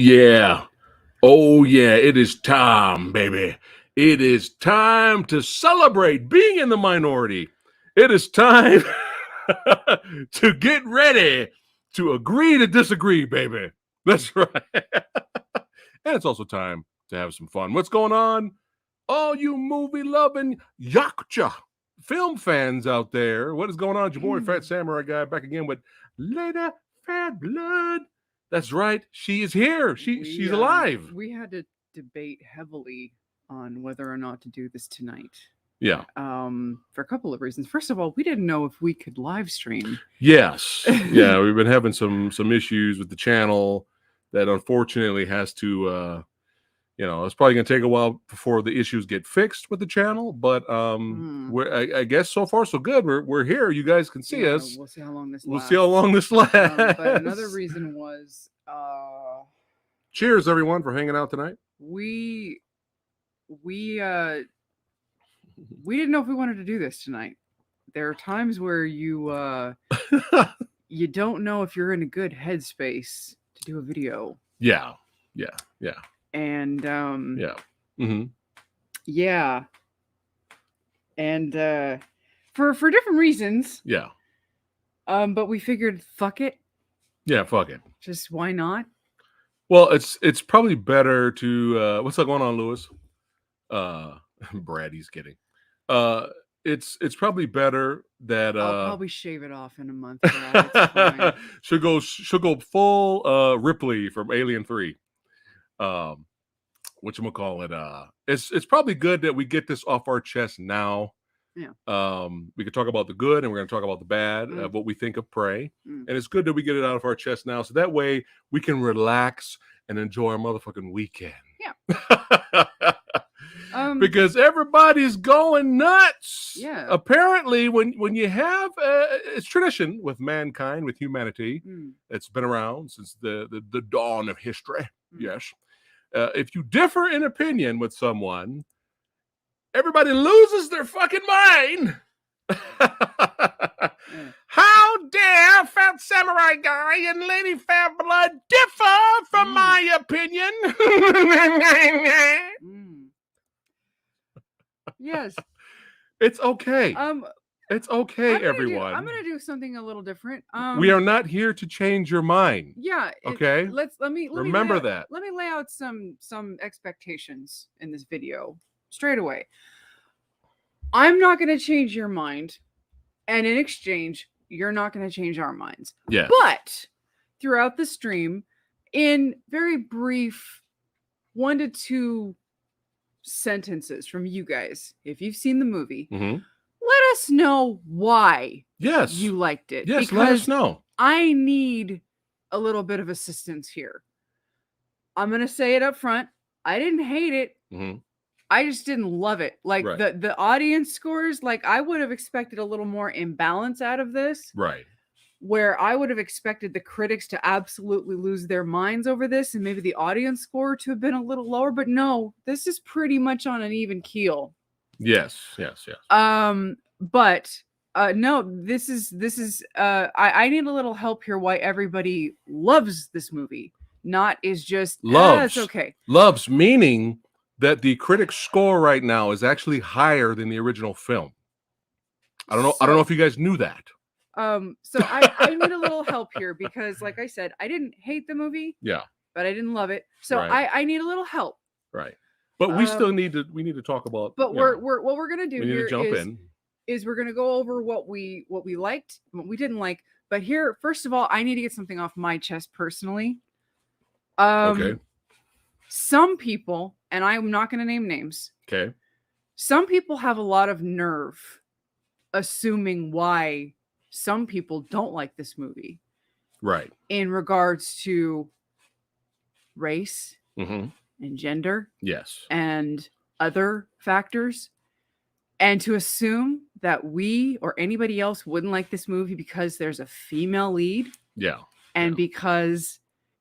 yeah. Oh, yeah. It is time, baby. It is time to celebrate being in the minority. It is time to get ready to agree to disagree, baby. That's right. And it's also time to have some fun. What's going on? All you movie-loving yakuza film fans out there. What is going on? It's your boy, PhatSamuraiGuy, back again with Lady Phatblood. That's right. She is here. She's alive. We had to debate heavily on whether or not to do this tonight. Yeah. For a couple of reasons. First of all, we didn't know if we could live stream. Yes. Yeah, we've been having some issues with the channel that unfortunately has to it's probably going to take a while before the issues get fixed with the channel, but I guess so far so good. We're here. You guys can see us. We'll see how long this lasts. We'll see how long this lasts. But another reason was cheers everyone for hanging out tonight. We didn't know if we wanted to do this tonight. There are times where you you don't know if you're in a good headspace to do a video. Yeah. And and for different reasons. Yeah. But we figured, fuck it. Yeah, fuck it. Just why not? Well, it's probably better to what's going on, Lewis? Brady's kidding. It's probably better that I'll probably shave it off in a month. It's fine. she'll go full Ripley from Alien 3. Whatchamacallit, it's probably good that we get this off our chest now. Yeah. We can talk about the good and we're going to talk about the bad, what we think of Prey. And it's good that we get it out of our chest now, so that way we can relax and enjoy our motherfucking weekend. Yeah. Because everybody's going nuts. Yeah. Apparently, when you have it's tradition with mankind, with humanity, it's been around since the dawn of history. Yes. If you differ in opinion with someone, everybody loses their fucking mind. How dare PhatSamuraiGuy and Lady Phatblood differ from my opinion? Yes. It's okay. It's okay, everyone. I'm gonna do something a little different. We are not here to change your mind. Yeah. Okay. Let me remember that. Let me lay out some expectations in this video straight away. I'm not gonna change your mind, and in exchange, you're not gonna change our minds. Yeah. But throughout the stream, in very brief 1 to 2 sentences from you guys, if you've seen the movie, let us know why you liked it. Yes, let us know. I need a little bit of assistance here. I'm going to say it up front. I didn't hate it. I just didn't love it. Like the audience scores, like I would have expected a little more imbalance out of this. Right. Where I would have expected the critics to absolutely lose their minds over this and maybe the audience score to have been a little lower. But no, this is pretty much on an even keel. Yes. But no, this is I need a little help here why everybody loves this movie. Not is just loves. It's okay. Loves meaning that the critic score right now is actually higher than the original film. I don't know if you guys knew that. So I need a little help here because, like I said, I didn't hate the movie. Yeah. But I didn't love it. So I need a little help. Right. But we still need to talk about. But what we're gonna do here is we're gonna go over what we liked, what we didn't like. But here, first of all, I need to get something off my chest personally. Okay. Some people, and I'm not gonna name names. Okay. Some people have a lot of nerve assuming why some people don't like this movie. Right. In regards to race and gender. Yes. And other factors. And to assume that we or anybody else wouldn't like this movie because there's a female lead. Yeah. And because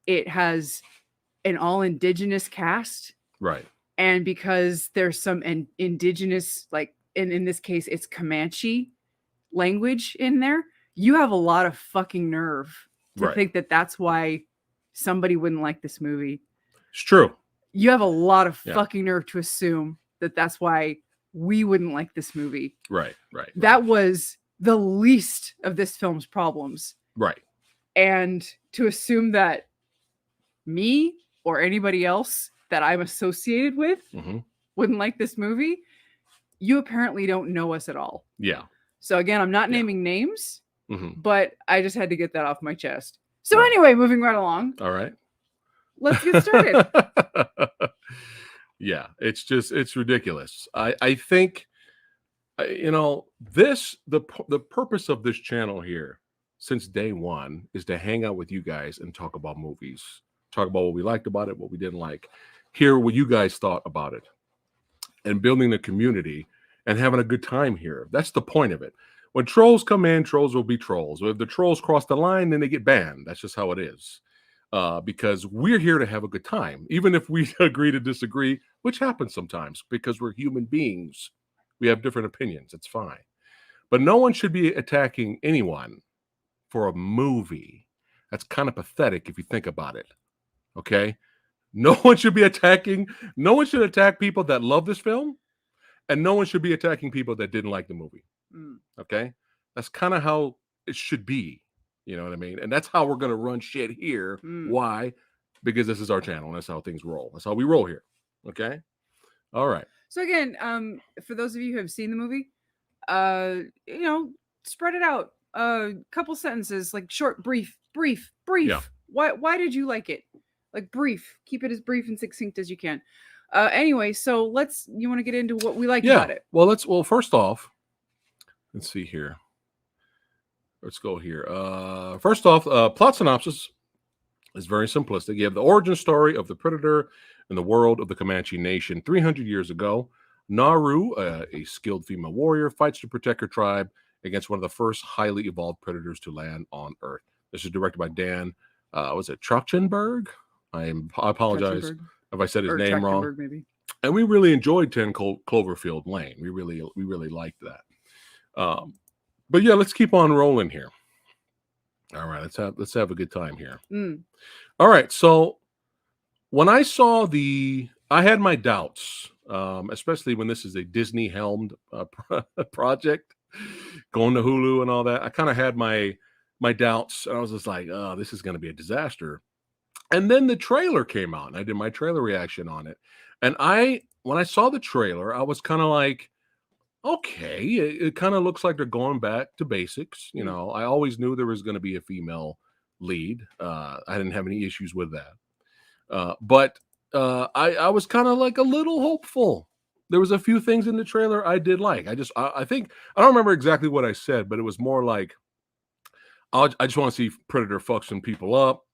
it has an all indigenous cast. Right. And because there's some indigenous, like in this case, it's Comanche language in there. You have a lot of fucking nerve to think that that's why somebody wouldn't like this movie. It's true. You have a lot of fucking nerve to assume that that's why we wouldn't like this movie. Right. That was the least of this film's problems. Right. And to assume that me or anybody else that I'm associated with wouldn't like this movie, you apparently don't know us at all. Yeah. So again, I'm not naming names, but I just had to get that off my chest. So anyway, moving right along. All right. Let's get started. Yeah, it's ridiculous. I think, the purpose of this channel here since day one is to hang out with you guys and talk about movies, talk about what we liked about it, what we didn't like, hear what you guys thought about it, and building the community and having a good time here. That's the point of it. When trolls come in, trolls will be trolls. If the trolls cross the line, then they get banned. That's just how it is. Because we're here to have a good time, even if we agree to disagree, which happens sometimes because we're human beings. We have different opinions. It's fine. But no one should be attacking anyone for a movie. That's kind of pathetic if you think about it. Okay? No one should attack people that love this film, and no one should be attacking people that didn't like the movie. Okay? That's kind of how it should be. You know what I mean? And that's how we're going to run shit here. Why? Because this is our channel, and that's how things roll. That's how we roll here. Okay? All right. So again, for those of you who have seen the movie, spread it out. Couple sentences, like short, brief. Yeah. Why did you like it? Like brief. Keep it as brief and succinct as you can. Anyway, so you want to get into what we liked about it? Well, first off, let's see here. Let's go here. First off, plot synopsis is very simplistic. You have the origin story of the Predator in the world of the Comanche Nation. 300 years ago, Naru, a skilled female warrior, fights to protect her tribe against one of the first highly evolved predators to land on Earth. This is directed by Dan, was it Trachtenberg? I apologize if I said his name wrong. Maybe. And we really enjoyed 10 Cloverfield Lane. We really liked that. But yeah, let's keep on rolling here. All right, let's have a good time here. All right, so when I saw I had my doubts, especially when this is a Disney helmed project, going to Hulu and all that. I kind of had my doubts, and I was just like, oh, this is going to be a disaster. And then the trailer came out, and I did my trailer reaction on it. And when I saw the trailer, I was kind of like, okay, it kind of looks like they're going back to basics. I always knew there was going to be a female lead. I didn't have any issues with that. But I was kind of like a little hopeful. There was a few things in the trailer I did like. I think, I don't remember exactly what I said, but it was more like, I just want to see Predator fuck some people up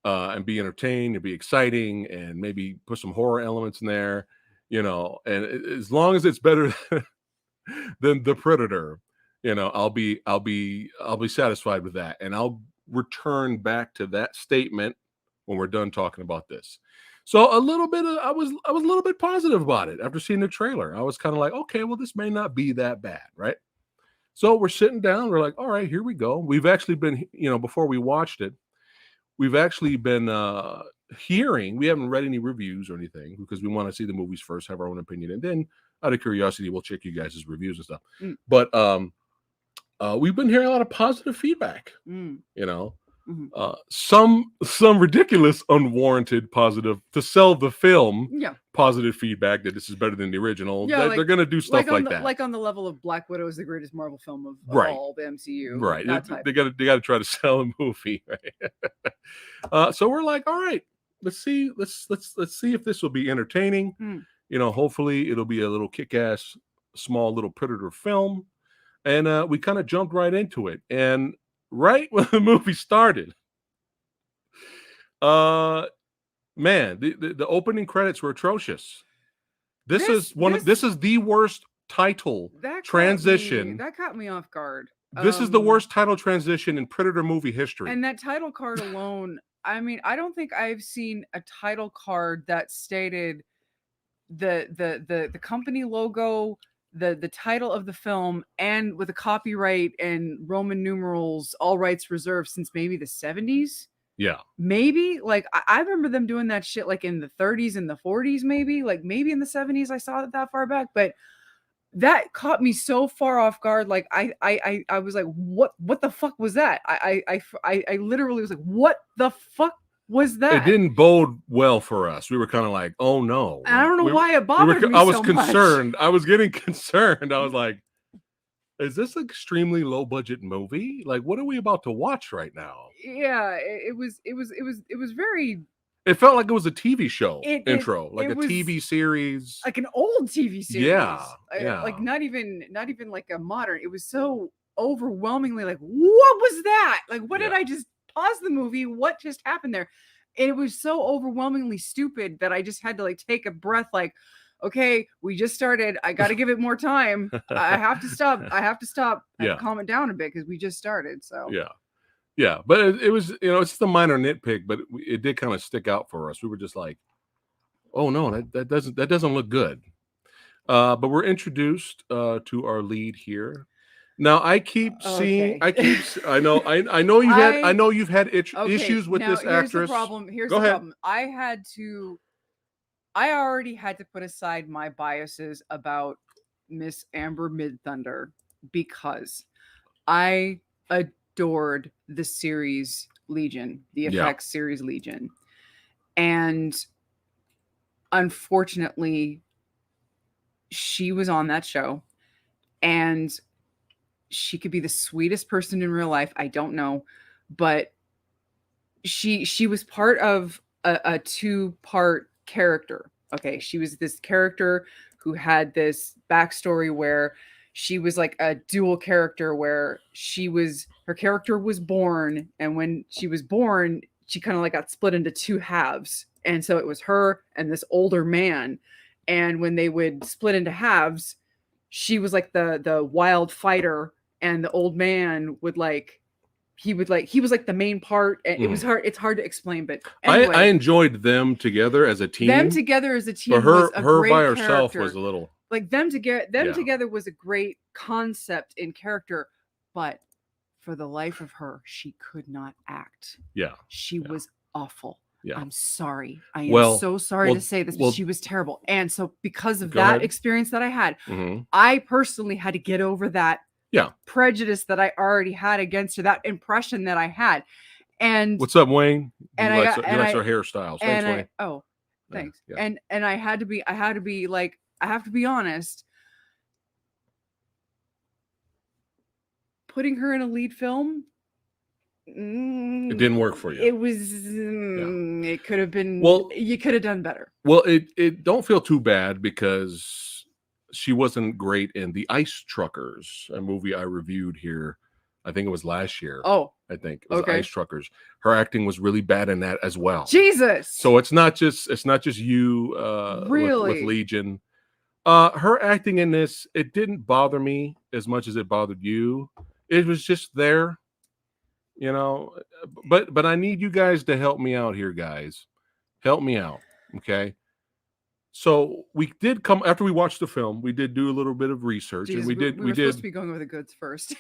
and be entertained and be exciting and maybe put some horror elements in there, and as long as it's better than the Predator, I'll be satisfied with that, and I'll return back to that statement when we're done talking about this. So I was a little bit positive about it after seeing the trailer. I was kind of like, okay, well, this may not be that bad, right? So we're sitting down, we're like, all right, here we go. We've actually been, before we watched it, we've actually been hearing, we haven't read any reviews or anything because we want to see the movies first, have our own opinion, and then out of curiosity, we'll check you guys' reviews and stuff. But we've been hearing a lot of positive feedback. Some ridiculous, unwarranted positive to sell the film. Positive feedback that this is better than the original. Yeah, they're going to do stuff like that. Like on the level of Black Widow is the greatest Marvel film of all the MCU. Right. They got to try to sell a movie. Right. So we're like, all right, let's see if this will be entertaining. Hopefully it'll be a little kick-ass, small little Predator film. And we kind of jumped right into it. And right when the movie started, man, the opening credits were atrocious. This is the worst title transition. That caught me off guard. This is the worst title transition in Predator movie history. And that title card alone, I mean, I don't think I've seen a title card that stated the company logo, the title of the film, and with a copyright and Roman numerals, all rights reserved, since maybe the 70s. Yeah. Maybe like I remember them doing that shit like in the 30s and the 40s, maybe in the 70s. I saw it that far back, but that caught me so far off guard. Like I was like, what the fuck was that? I literally was like, what the fuck was that? It didn't bode well for us. We were kind of like, oh no. I don't know why it bothered me. I was so concerned. Much. I was getting concerned. I was like, is this an extremely low budget movie? Like, what are we about to watch right now? Yeah, it was very. It felt like it was a TV show intro, like a TV series, like an old TV series. Yeah. Like not even like a modern. It was so overwhelmingly like, what was that? Like, what did I just pause the movie? What just happened there? And it was so overwhelmingly stupid that I just had to like take a breath, like, okay, we just started. I got to give it more time. I have to stop. I have to calm it down a bit because we just started. So yeah, but it was, it's the minor nitpick, but it did kind of stick out for us. We were just like, oh no, that doesn't look good. But we're introduced to our lead here. Now I keep seeing. I know you've had issues with this actress. Here's the problem. Problem. I already had to put aside my biases about Miss Amber Midthunder because I adored the series Legion, the FX series Legion. And unfortunately, she was on that show and she could be the sweetest person in real life. I don't know, but she was part of a 2-part character. Okay. She was this character who had this backstory where she was like a dual character where her character was born. And when she was born, she kind of like got split into 2 halves. And so it was her and this older man. And when they would split into halves, she was like the wild fighter and the old man would like, he was like the main part. And it was hard. It's hard to explain, but anyway, I enjoyed them together as a team. Them together as a team. But her by herself was a little. Like them together was a great concept in character, but for the life of her, she could not act. Yeah. She was awful. Yeah. I'm sorry. I am so sorry to say this, but she was terrible. And so because of that experience that I had, I personally had to get over that prejudice that I already had against her, that impression that I had. And what's up, Wayne? And he likes our hairstyles. Thanks, Wayne. Thanks. Yeah. And I have to be honest. Putting her in a lead film, it didn't work for you. It was. It could have been. Well, you could have done better. Well, it don't feel too bad because she wasn't great in The Ice Truckers, a movie I reviewed here. I think it was last year. Oh, I think it was Ice Truckers. Her acting was really bad in that as well. Jesus. So it's not just you. Really, with Legion. Her acting in this, it didn't bother me as much as it bothered you. It was just there, but I need you guys to help me out here, guys. Help me out. Okay. So we did come after we watched the film. We did do a little bit of research, and we did. We were supposed to be going over the goods first.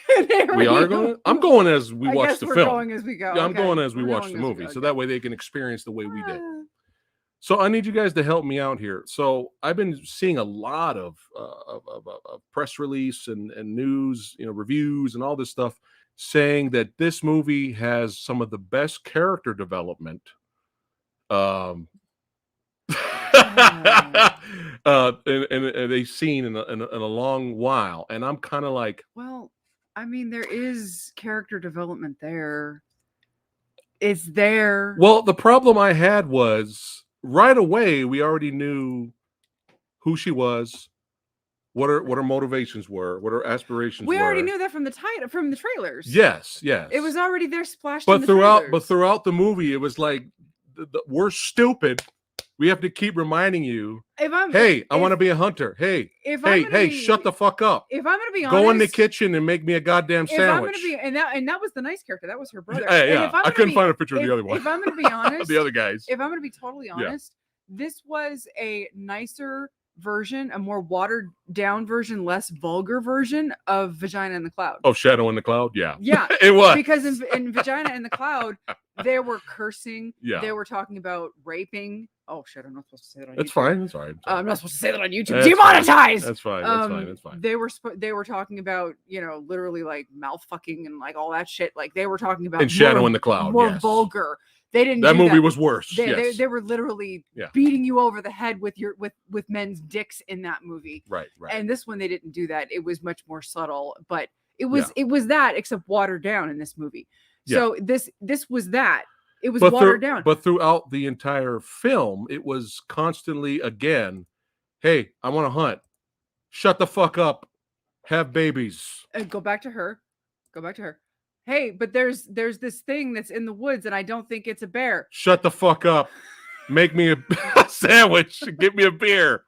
We are going. I'm going as we watch the film. Going as we go. Yeah, I'm going as we watch the movie, so that way they can experience the way we did. So I need you guys to help me out here. So I've been seeing a lot of press release and news, reviews and all this stuff saying that this movie has some of the best character development and they've seen in a long while. And I'm kind of like, well, I mean, there is character development there. It's there. Well, the problem I had was right away, we already knew who she was, what her motivations were, what her aspirations were. We already knew that from the trailers. Yes. It was already there splashed. But throughout the movie, it was like we're stupid. We have to keep reminding you. I want to be a hunter. Hey, shut the fuck up. If I'm gonna be honest, go in the kitchen and make me a goddamn sandwich. And that was the nice character. That was her brother. Yeah. I couldn't find a picture of the other one. If I'm gonna be honest, the other guys. If I'm gonna be totally honest, this was a nicer version, a more watered down version, less vulgar version of Vagina in the Cloud. Oh, Shadow in the Cloud? Yeah. Yeah. It was. Because in Vagina in the Cloud, They were cursing. Yeah. They were talking about raping. Oh shit! I'm not supposed to say that on That's YouTube. fine. That's fine. I'm not supposed to say that on YouTube. Demonetized. That's fine. That's fine. That's fine. They were talking about, you know, literally like mouth fucking and like all that shit. Like they were talking about in Shadow in the Cloud. More yes. vulgar. They didn't. That do movie that. was worse. They were literally beating you over the head with with men's dicks in that movie. Right. And this one they didn't do that. It was much more subtle, but it was that except watered down in this movie. So this was that. It was watered down. But throughout the entire film, it was constantly again, hey, I want to hunt. Shut the fuck up. Have babies. Go back to her. Hey, but there's this thing that's in the woods, and I don't think it's a bear. Shut the fuck up. Make me a sandwich. Get me a beer.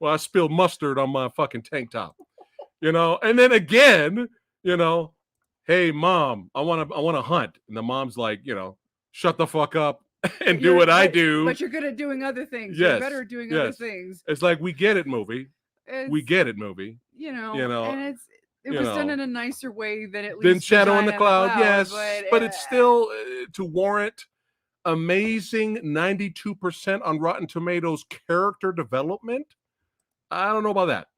Well, I spilled mustard on my fucking tank top. You know, and then again, you know, hey mom, I want to hunt. And the mom's like, you know, shut the fuck up and do what I do. But you're good at doing other things. You're better at doing other things. It's like, we get it, movie. We get it, movie. You know, and it was done in a nicer way than at least than Shadow in the Cloud. Yes, but it's still to warrant amazing 92% on Rotten Tomatoes character development. I don't know about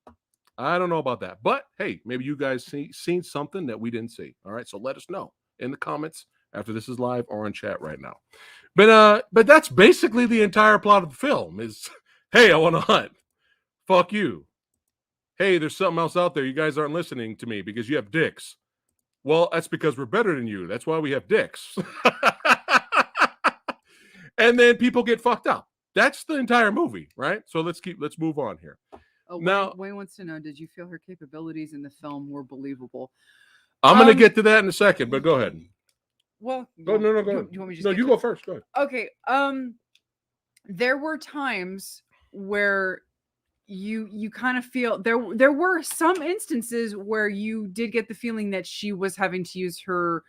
that. But hey, maybe you guys seen something that we didn't see. All right, so let us know in the comments after this is live or on chat right now. But that's basically the entire plot of the film is, hey, I want to hunt. Fuck you. Hey, there's something else out there. You guys aren't listening to me because you have dicks. Well, that's because we're better than you. That's why we have dicks. And then people get fucked up. That's the entire movie, right? So let's move on here. Oh, now, Wayne wants to know, did you feel her capabilities in the film were believable? I'm going to get to that in a second, but go ahead. Well, go ahead. Do you want me to just you go first. Go ahead. Okay. There were times where you kind of feel there were some instances where you did get the feeling that she was having to use her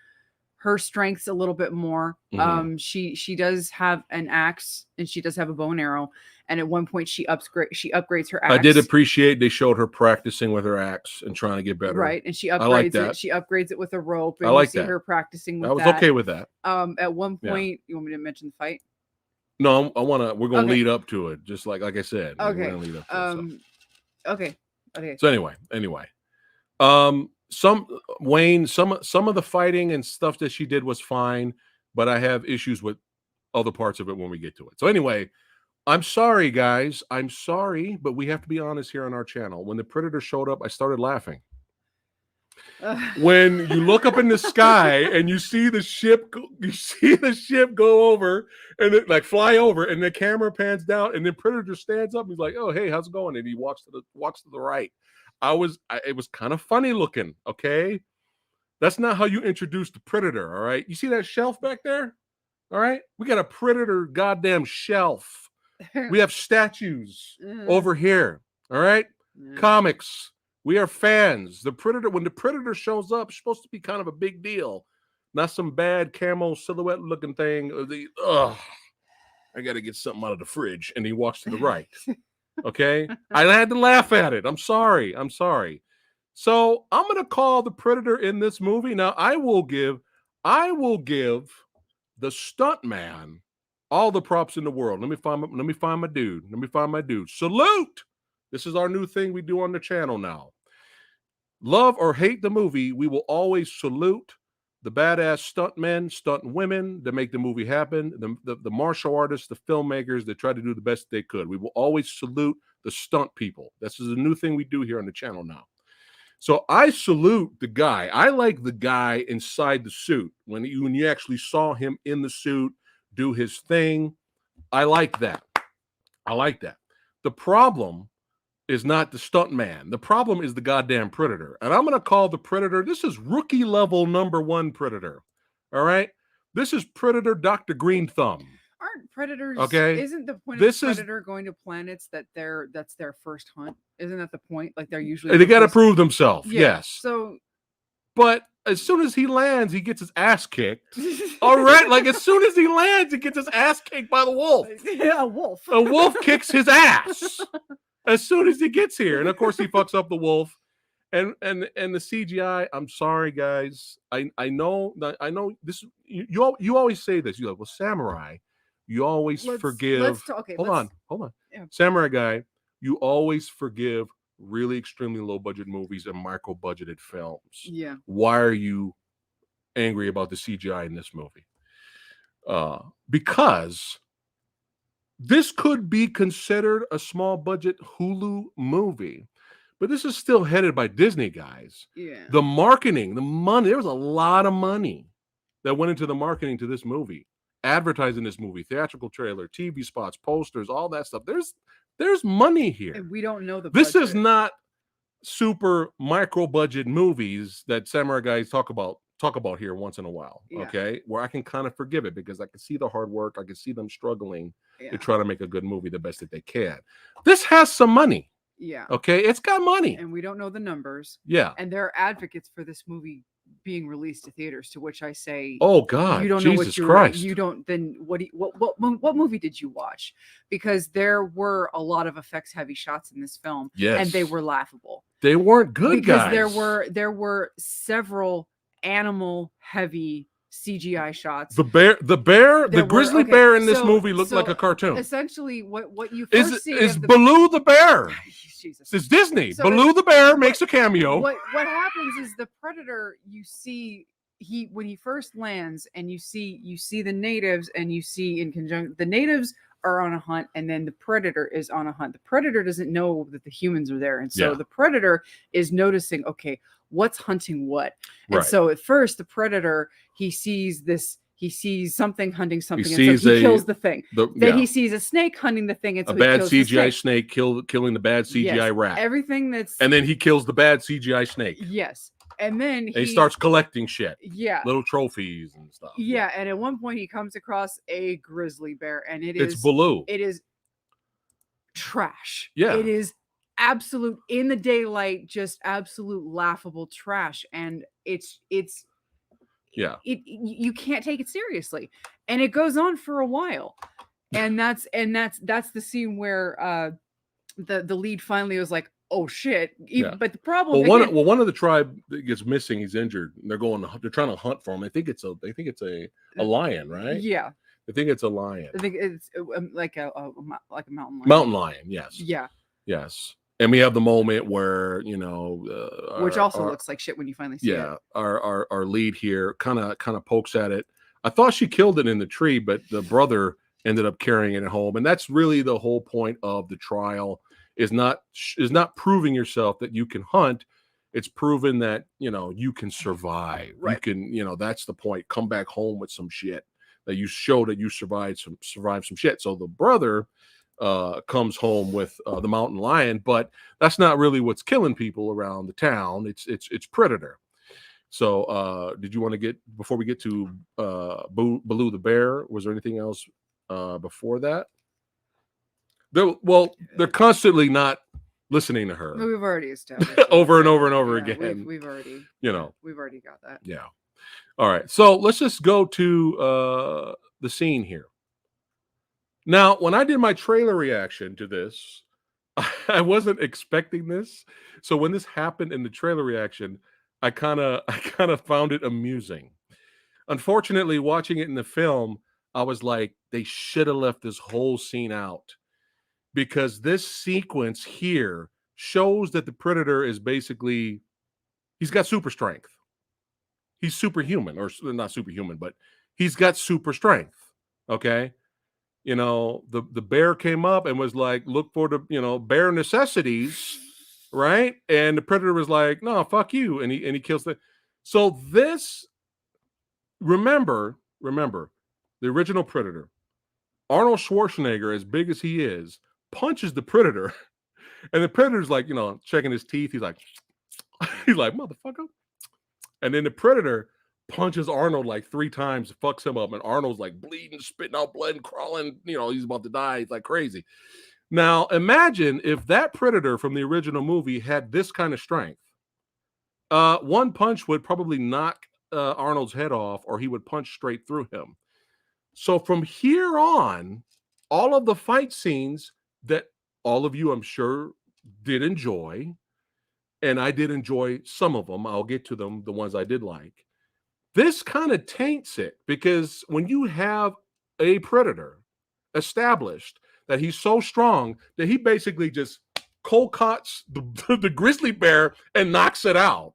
strengths a little bit more. Mm-hmm. She does have an axe and she does have a bow and arrow, and at one point she upgrades her axe. I did appreciate they showed her practicing with her axe and trying to get better. Right, and she upgrades it. She upgrades it with a rope, and I like you see her practicing with that. I was okay with that. At one point, you want me to mention the fight? No, we're going to lead up to it, just like I said. Okay. We're going to lead up to it, so. Okay. So anyway. Some of the fighting and stuff that she did was fine, but I have issues with other parts of it when we get to it. So anyway, I'm sorry, guys. I'm sorry, but we have to be honest here on our channel. When the Predator showed up, I started laughing. When you look up in the sky and you see the ship go over and it like fly over, and the camera pans down, and then Predator stands up. He's like, "Oh, hey, how's it going?" And he walks to the right. It was kind of funny looking. Okay, that's not how you introduce the Predator. All right, you see that shelf back there? All right, we got a Predator goddamn shelf. We have statues over here. All right, comics. We are fans. The Predator, when the Predator shows up, it's supposed to be kind of a big deal, not some bad camo silhouette looking thing. I got to get something out of the fridge, and he walks to the right. Okay, I had to laugh at it. I'm sorry. So I'm gonna call the Predator in this movie. Now I will give the stuntman all the props in the world. Let me find my dude. Salute. This is our new thing we do on the channel now. Love or hate the movie, we will always salute the badass stuntmen, stunt women that make the movie happen, the martial artists, the filmmakers that try to do the best they could. We will always salute the stunt people. This is a new thing we do here on the channel now. So I salute the guy. I like the guy inside the suit. When you actually saw him in the suit do his thing, I like that. The problem is not the stunt man. The problem is the goddamn Predator. And I'm going to call the Predator, this is rookie level #1 Predator. All right? This is Predator Dr. Green Thumb. Aren't Predators, isn't the point of Predator going to planets that's their first hunt? Isn't that the point? Like they're usually... They got to prove themselves, yes. So... But as soon as he lands, he gets his ass kicked. All right? Like as soon as he lands, he gets his ass kicked by the wolf. Yeah, a wolf. A wolf kicks his ass. As soon as he gets here. And of course he fucks up the wolf. and the CGI. I'm sorry, guys. I know this. You always say this. You're like, well, Samurai. You always forgive. Hold on. Yeah. Samurai Guy. You always forgive really extremely low budget movies and micro budgeted films. Yeah. Why are you angry about the CGI in this movie? Because this could be considered a small budget Hulu movie, but this is still headed by Disney, guys. Yeah. The marketing, the money, there was a lot of money that went into the marketing to this movie, advertising this movie, theatrical trailer, TV spots, posters, all that stuff. There's money here. And we don't know the This budget. is not super micro budget movies that Samurai Guys talk about here once in a while. Yeah. Okay, where I can kind of forgive it because I can see the hard work, I can see them struggling Yeah. to try to make a good movie the best that they can. This has some money. Yeah. Okay, it's got money. And we don't know the numbers. Yeah. And there are advocates for this movie being released to theaters, to which I say, oh God, you don't Jesus know what Christ. You don't. Then what movie did you watch? Because there were a lot of effects heavy shots in this film, yes, and they were laughable. They weren't good, because guys. there were several animal heavy CGI shots. The grizzly bear in this movie looked like a cartoon. Essentially, what you first see is Baloo the bear. Jesus. It's Disney. So Baloo the bear makes a cameo. What happens is the predator, you see, when he first lands, and you see the natives, and you see in conjunction the natives are on a hunt, and then the predator is on a hunt. The predator doesn't know that the humans are there, and so the predator is noticing, okay, what's hunting what. And so at first the predator, he sees something hunting something, and so he kills the thing. Then he sees a snake hunting the thing, and so a bad kills CGI snake killing the bad CGI rat. Everything that's and then he kills the bad CGI snake. Yes. And then he starts collecting shit. Yeah. Little trophies and stuff. Yeah. And at one point he comes across a grizzly bear, and it's Baloo. It is trash. Yeah. It is absolute, in the daylight, just absolute laughable trash. And it's you can't take it seriously. And it goes on for a while. And that's the scene where the lead finally was like, oh shit. But the problem, one of the tribe that gets missing, he's injured, and they're trying to hunt for him. They think it's a lion, right? Yeah. I think it's a lion. I think it's like a mountain lion. Mountain lion, yes. Yeah. Yes. And we have the moment where, which also looks like shit when you finally see it. Yeah, our lead here kind of pokes at it. I thought she killed it in the tree, but the brother ended up carrying it home. And that's really the whole point of the trial, is not proving yourself that you can hunt. It's proven that, you can survive. Right. You can, that's the point. Come back home with some shit, that you show that you survived some shit. So the brother comes home with the mountain lion, but that's not really what's killing people around the town. It's predator. So did you want to get, before we get to Baloo the bear, was there anything else before that? They're constantly not listening to her. We've already established over and over and over again. We've already, we've already got that. Yeah. All right. So let's just go to the scene here. Now, when I did my trailer reaction to this, I wasn't expecting this. So when this happened in the trailer reaction, I kind of found it amusing. Unfortunately, watching it in the film, I was like, they should have left this whole scene out, because this sequence here shows that the predator is basically, he's got super strength. He's superhuman, or not superhuman, but he's got super strength. Okay. The bear came up and was like, look for the, bare necessities. Right. And the predator was like, no, fuck you. And he kills so this, remember the original Predator, Arnold Schwarzenegger, as big as he is, punches the predator, and the predator's like, checking his teeth. He's like, motherfucker. And then the predator punches Arnold like 3 times, fucks him up, and Arnold's like bleeding, spitting out blood and crawling. He's about to die. He's like crazy. Now, imagine if that predator from the original movie had this kind of strength. One punch would probably knock Arnold's head off, or he would punch straight through him. So from here on, all of the fight scenes that all of you, I'm sure, did enjoy, and I did enjoy some of them. I'll get to them, the ones I did like. This kind of taints it because when you have a predator established that he's so strong that he basically just cold cuts the grizzly bear and knocks it out,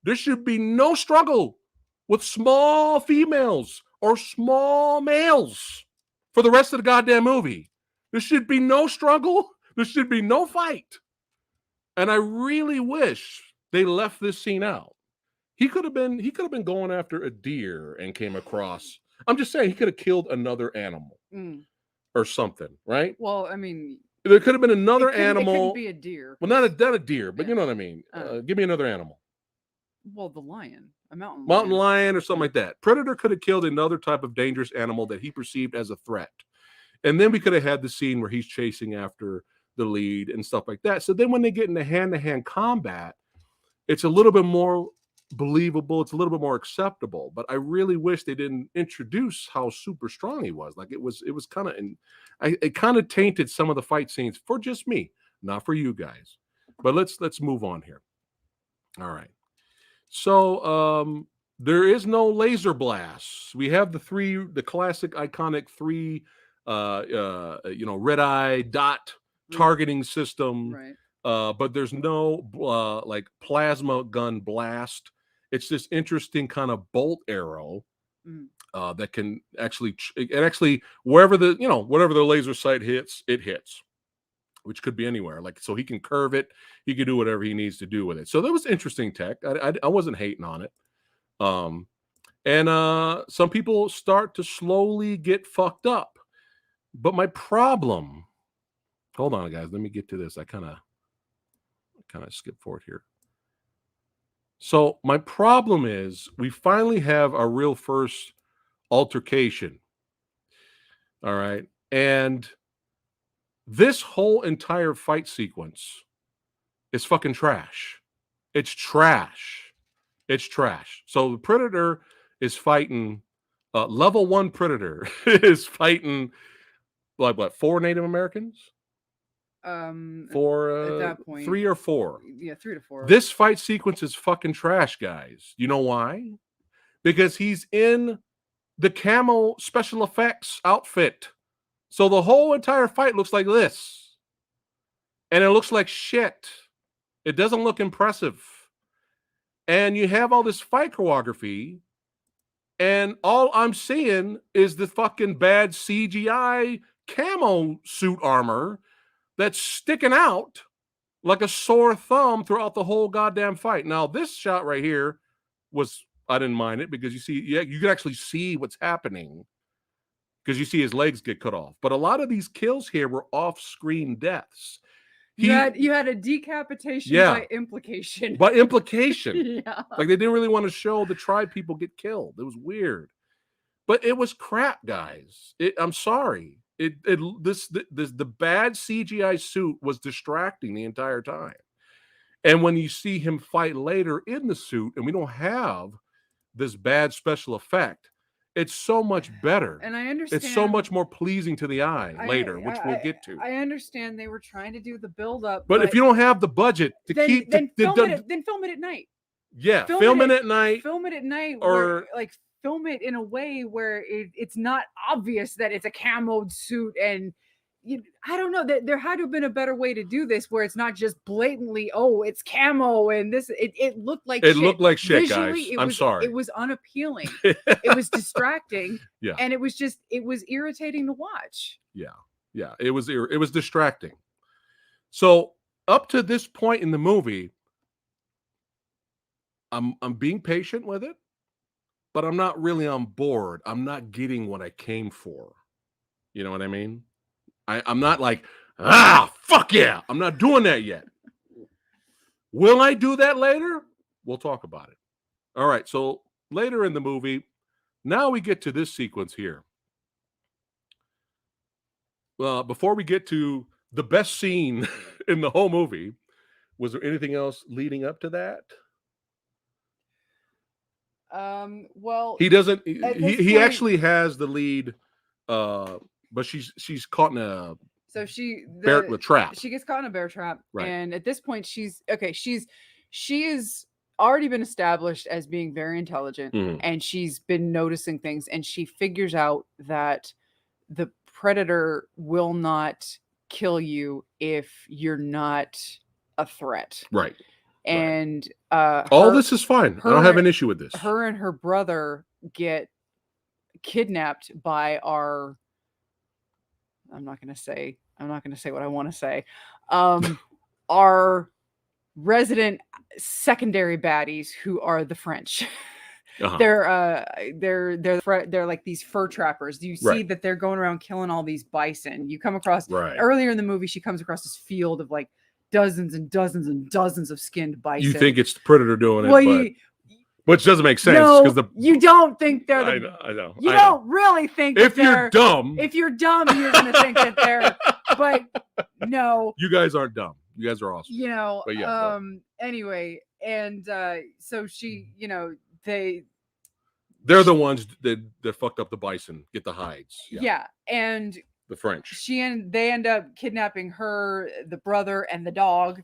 there should be no struggle with small females or small males for the rest of the goddamn movie. There should be no struggle. There should be no fight. And I really wish they left this scene out. He could have been going after a deer and came across. I'm just saying he could have killed another animal or something, right? Well, I mean, there could have been another animal. It couldn't be a deer. Well, not a deer, but you know what I mean. Give me another animal. Well, the lion, a mountain lion or something like that. Predator could have killed another type of dangerous animal that he perceived as a threat. And then we could have had the scene where he's chasing after the lead and stuff like that. So then when they get into hand-to-hand combat, it's a little bit more believable. It's a little bit more acceptable. But I really wish they didn't introduce how super strong he was. Like it was kind of, it kind of tainted some of the fight scenes for just me, not for you guys. But let's move on here. All right. So there is no laser blasts. We have the classic iconic three, red eye dot targeting system. Right. But there's no like plasma gun blast. It's this interesting kind of bolt arrow that can actually wherever whatever the laser sight hits, it hits, which could be anywhere. Like, so he can curve it. He can do whatever he needs to do with it. So that was interesting tech. I wasn't hating on it. And some people start to slowly get fucked up. But my problem, hold on, guys. Let me get to this. I kind of skip forward here. So my problem is we finally have our real first altercation. All right. And this whole entire fight sequence is fucking trash. It's trash. It's trash. So the Predator is fighting, level 1 Predator is fighting like what, 4 Native Americans? For at that point, 3 or 4. Yeah, 3 to 4. This fight sequence is fucking trash, guys. You know why? Because he's in the camo special effects outfit. So the whole entire fight looks like this. And it looks like shit. It doesn't look impressive. And you have all this fight choreography, and all I'm seeing is the fucking bad CGI camo suit armor that's sticking out like a sore thumb throughout the whole goddamn fight. Now, this shot right here I didn't mind it because you can actually see what's happening because you see his legs get cut off. But a lot of these kills here were off-screen deaths. You had a decapitation by implication. By implication. Yeah. Like they didn't really want to show the tribe people get killed. It was weird. But it was crap, guys. I'm sorry. The bad CGI suit was distracting the entire time. And when you see him fight later in the suit, and we don't have this bad special effect, it's so much better. And I understand. It's so much more pleasing to the eye later, which we'll get to. I understand they were trying to do the build-up. But if you don't have the budget to keep... Then film it at night. Yeah, film it at night. Film it at night. Or film it in a way where it's not obvious that it's a camoed suit, and I don't know, that there had to have been a better way to do this where it's not just blatantly, oh, it's camo and this. It looked like shit. Looked like shit. Visually, guys. I'm sorry. It was unappealing. It was distracting. Yeah. And it was irritating to watch. Yeah. It was distracting. So up to this point in the movie, I'm being patient with it, but I'm not really on board. I'm not getting what I came for. You know what I mean? I'm not like, fuck yeah. I'm not doing that yet. Will I do that later? We'll talk about it. All right. So later in the movie, now we get to this sequence here. Well, before we get to the best scene in the whole movie, was there anything else leading up to that? Well, he doesn't. He actually has the lead, but she's caught in a bear trap. She gets caught in a bear trap, right. And at this point, she's she is already been established as being very intelligent, and she's been noticing things, and she figures out that the predator will not kill you if you're not a threat. Right. And all this is fine. I don't have an issue with this. Her and her brother get kidnapped by our I'm not going to say what I want to say. Our resident secondary baddies, who are the French. They're like these fur trappers. You see that they're going around killing all these bison. You come across earlier in the movie, she comes across this field of like dozens and dozens and dozens of skinned bison. You think it's the predator doing it, which doesn't make sense because you don't think they're I know. You don't really think if you're dumb. If you're dumb, you're going to think that they're. But no, you guys aren't dumb. You guys are awesome. You know. But yeah, anyway, and so she, you know, they're the ones that fucked up the bison, get the hides. Yeah, and the French. They end up kidnapping her, the brother, and the dog.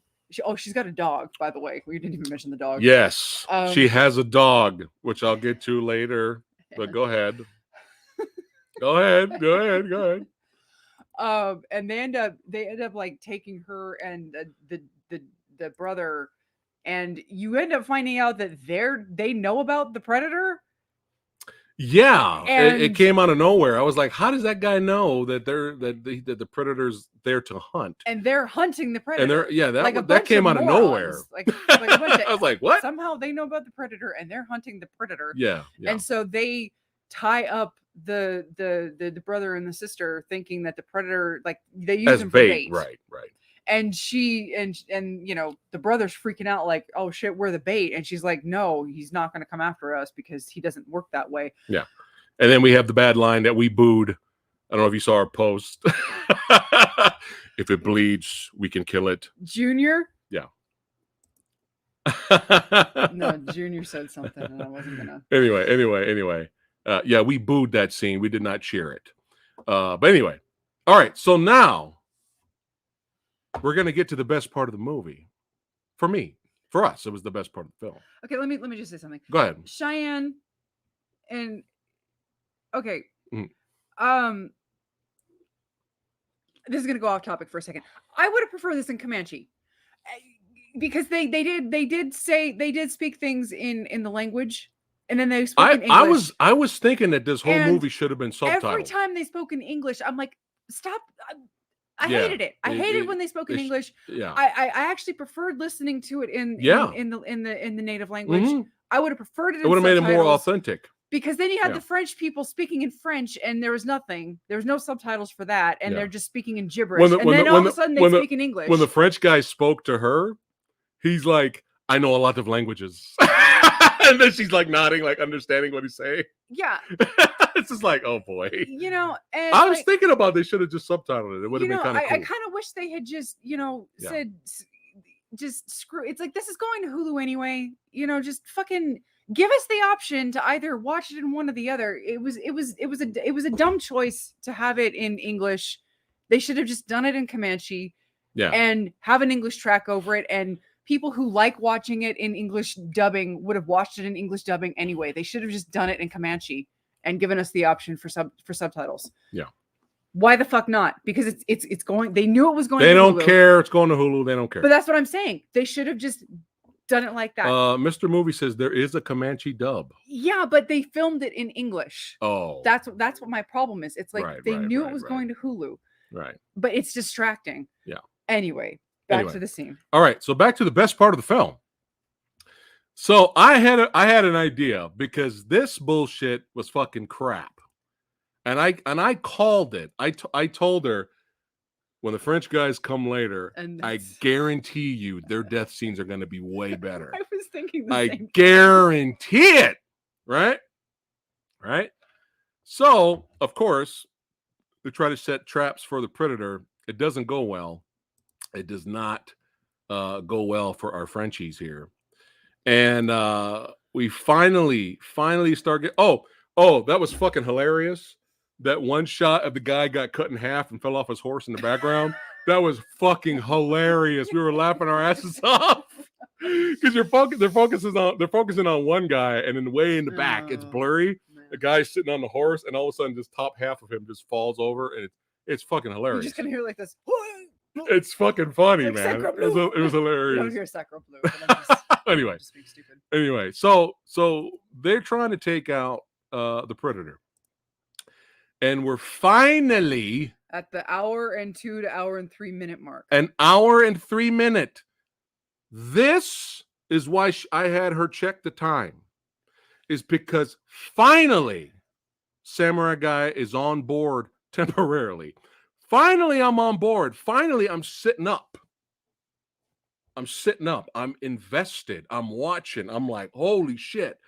She's got a dog, by the way. We didn't even mention the dog. Yes, she has a dog, which I'll get to later. But go ahead. Go ahead. And they end up like taking her and the brother, and you end up finding out that they know about the predator. Yeah, it came out of nowhere. I was like, how does that guy know that the predator's there to hunt? And they're hunting the predator. And that came out of nowhere. Like a bunch of, I was like, what? Somehow they know about the predator and they're hunting the predator. Yeah. And so they tie up the brother and the sister, thinking that the predator, like they use him for bait. Right. And she and you know, the brother's freaking out like, oh shit, we're the bait. And she's like, no, he's not going to come after us because he doesn't work that way. Yeah. And then we have the bad line that we booed. I don't know if you saw our post. If it bleeds, we can kill it. Junior? Yeah. No, Junior said something and I wasn't gonna. Anyway. Yeah, we booed that scene. We did not cheer it. But anyway. All right. So now we're going to get to the best part of the movie. For me. For us, it was the best part of the film. Okay, let me just say something. Go ahead. Cheyenne and okay. This is going to go off topic for a second. I would have preferred this in Comanche. Because they did speak things in the language, and then they spoke in English. I was thinking that this whole movie should have been subtitled. Every time they spoke in English, I'm like, stop. I hated it. I hated when they spoke in English. Yeah. I actually preferred listening to it in the native language. Mm-hmm. I would have preferred it. It would have made it more authentic. Because then you had the French people speaking in French, and there was nothing. There was no subtitles for that, and they're just speaking in gibberish. And then all of a sudden they speak in English. When the French guy spoke to her, he's like, I know a lot of languages. And then she's like nodding, like understanding what he's saying. Yeah. It's just like, oh boy. You know, and I was thinking about they should have just subtitled it. It would have been kind of cool. I kind of wish they had just, said, just screw. It's like, this is going to Hulu anyway. Just fucking give us the option to either watch it in one or the other. It was a dumb choice to have it in English. They should have just done it in Comanche. Yeah. And have an English track over it, and people who like watching it in English dubbing would have watched it in English dubbing anyway. They should have just done it in Comanche and given us the option for subtitles. Yeah. Why the fuck not? Because it's going. They knew it was going. They don't care. It's going to Hulu. They don't care. But that's what I'm saying. They should have just done it like that. Mr. Movie says there is a Comanche dub. Yeah, but they filmed it in English. Oh. That's what my problem is. It's like they knew it was going to Hulu. Right. But it's distracting. Yeah. Anyway. Back to the scene. All right, so back to the best part of the film. So I had an idea because this bullshit was fucking crap, and I called it. I told her when the French guys come later, I guarantee you their death scenes are going to be way better. I was thinking the same thing. Guarantee it. Right. So of course they try to set traps for the predator. It doesn't go well. It does not go well for our Frenchies here. And we finally start getting... Oh, that was fucking hilarious. That one shot of the guy got cut in half and fell off his horse in the background. That was fucking hilarious. We were laughing our asses off. Because they're focusing on one guy, and then way in the back, it's blurry. Man. The guy's sitting on the horse, and all of a sudden, just top half of him just falls over, and it's fucking hilarious. You just gonna hear like this. It's fucking funny, like man. It was hilarious. You don't hear sacro blue. Anyway, just being stupid. Anyway, so they're trying to take out the Predator, and we're finally at the hour and 2 to hour and 3 minute mark. An hour and 3 minute. This is why I had her check the time. Is because finally Samurai Guy is on board temporarily. Finally, I'm on board. Finally, I'm sitting up. I'm invested. I'm watching. I'm like, holy shit.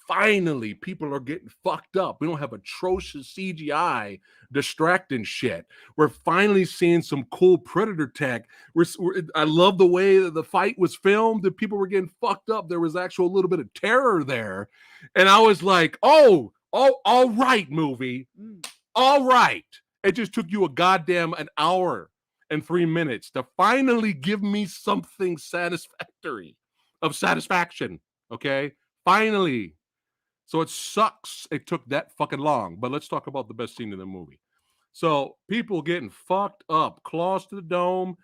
Finally, people are getting fucked up. We don't have atrocious CGI distracting shit. We're finally seeing some cool Predator tech. I love the way that the fight was filmed. That people were getting fucked up. There was actual little bit of terror there. And I was like, oh, all right, movie. All right. It just took you an hour and 3 minutes to finally give me something satisfaction. Okay? Finally. So it sucks it took that fucking long. But let's talk about the best scene in the movie. So people getting fucked up, claws to the dome.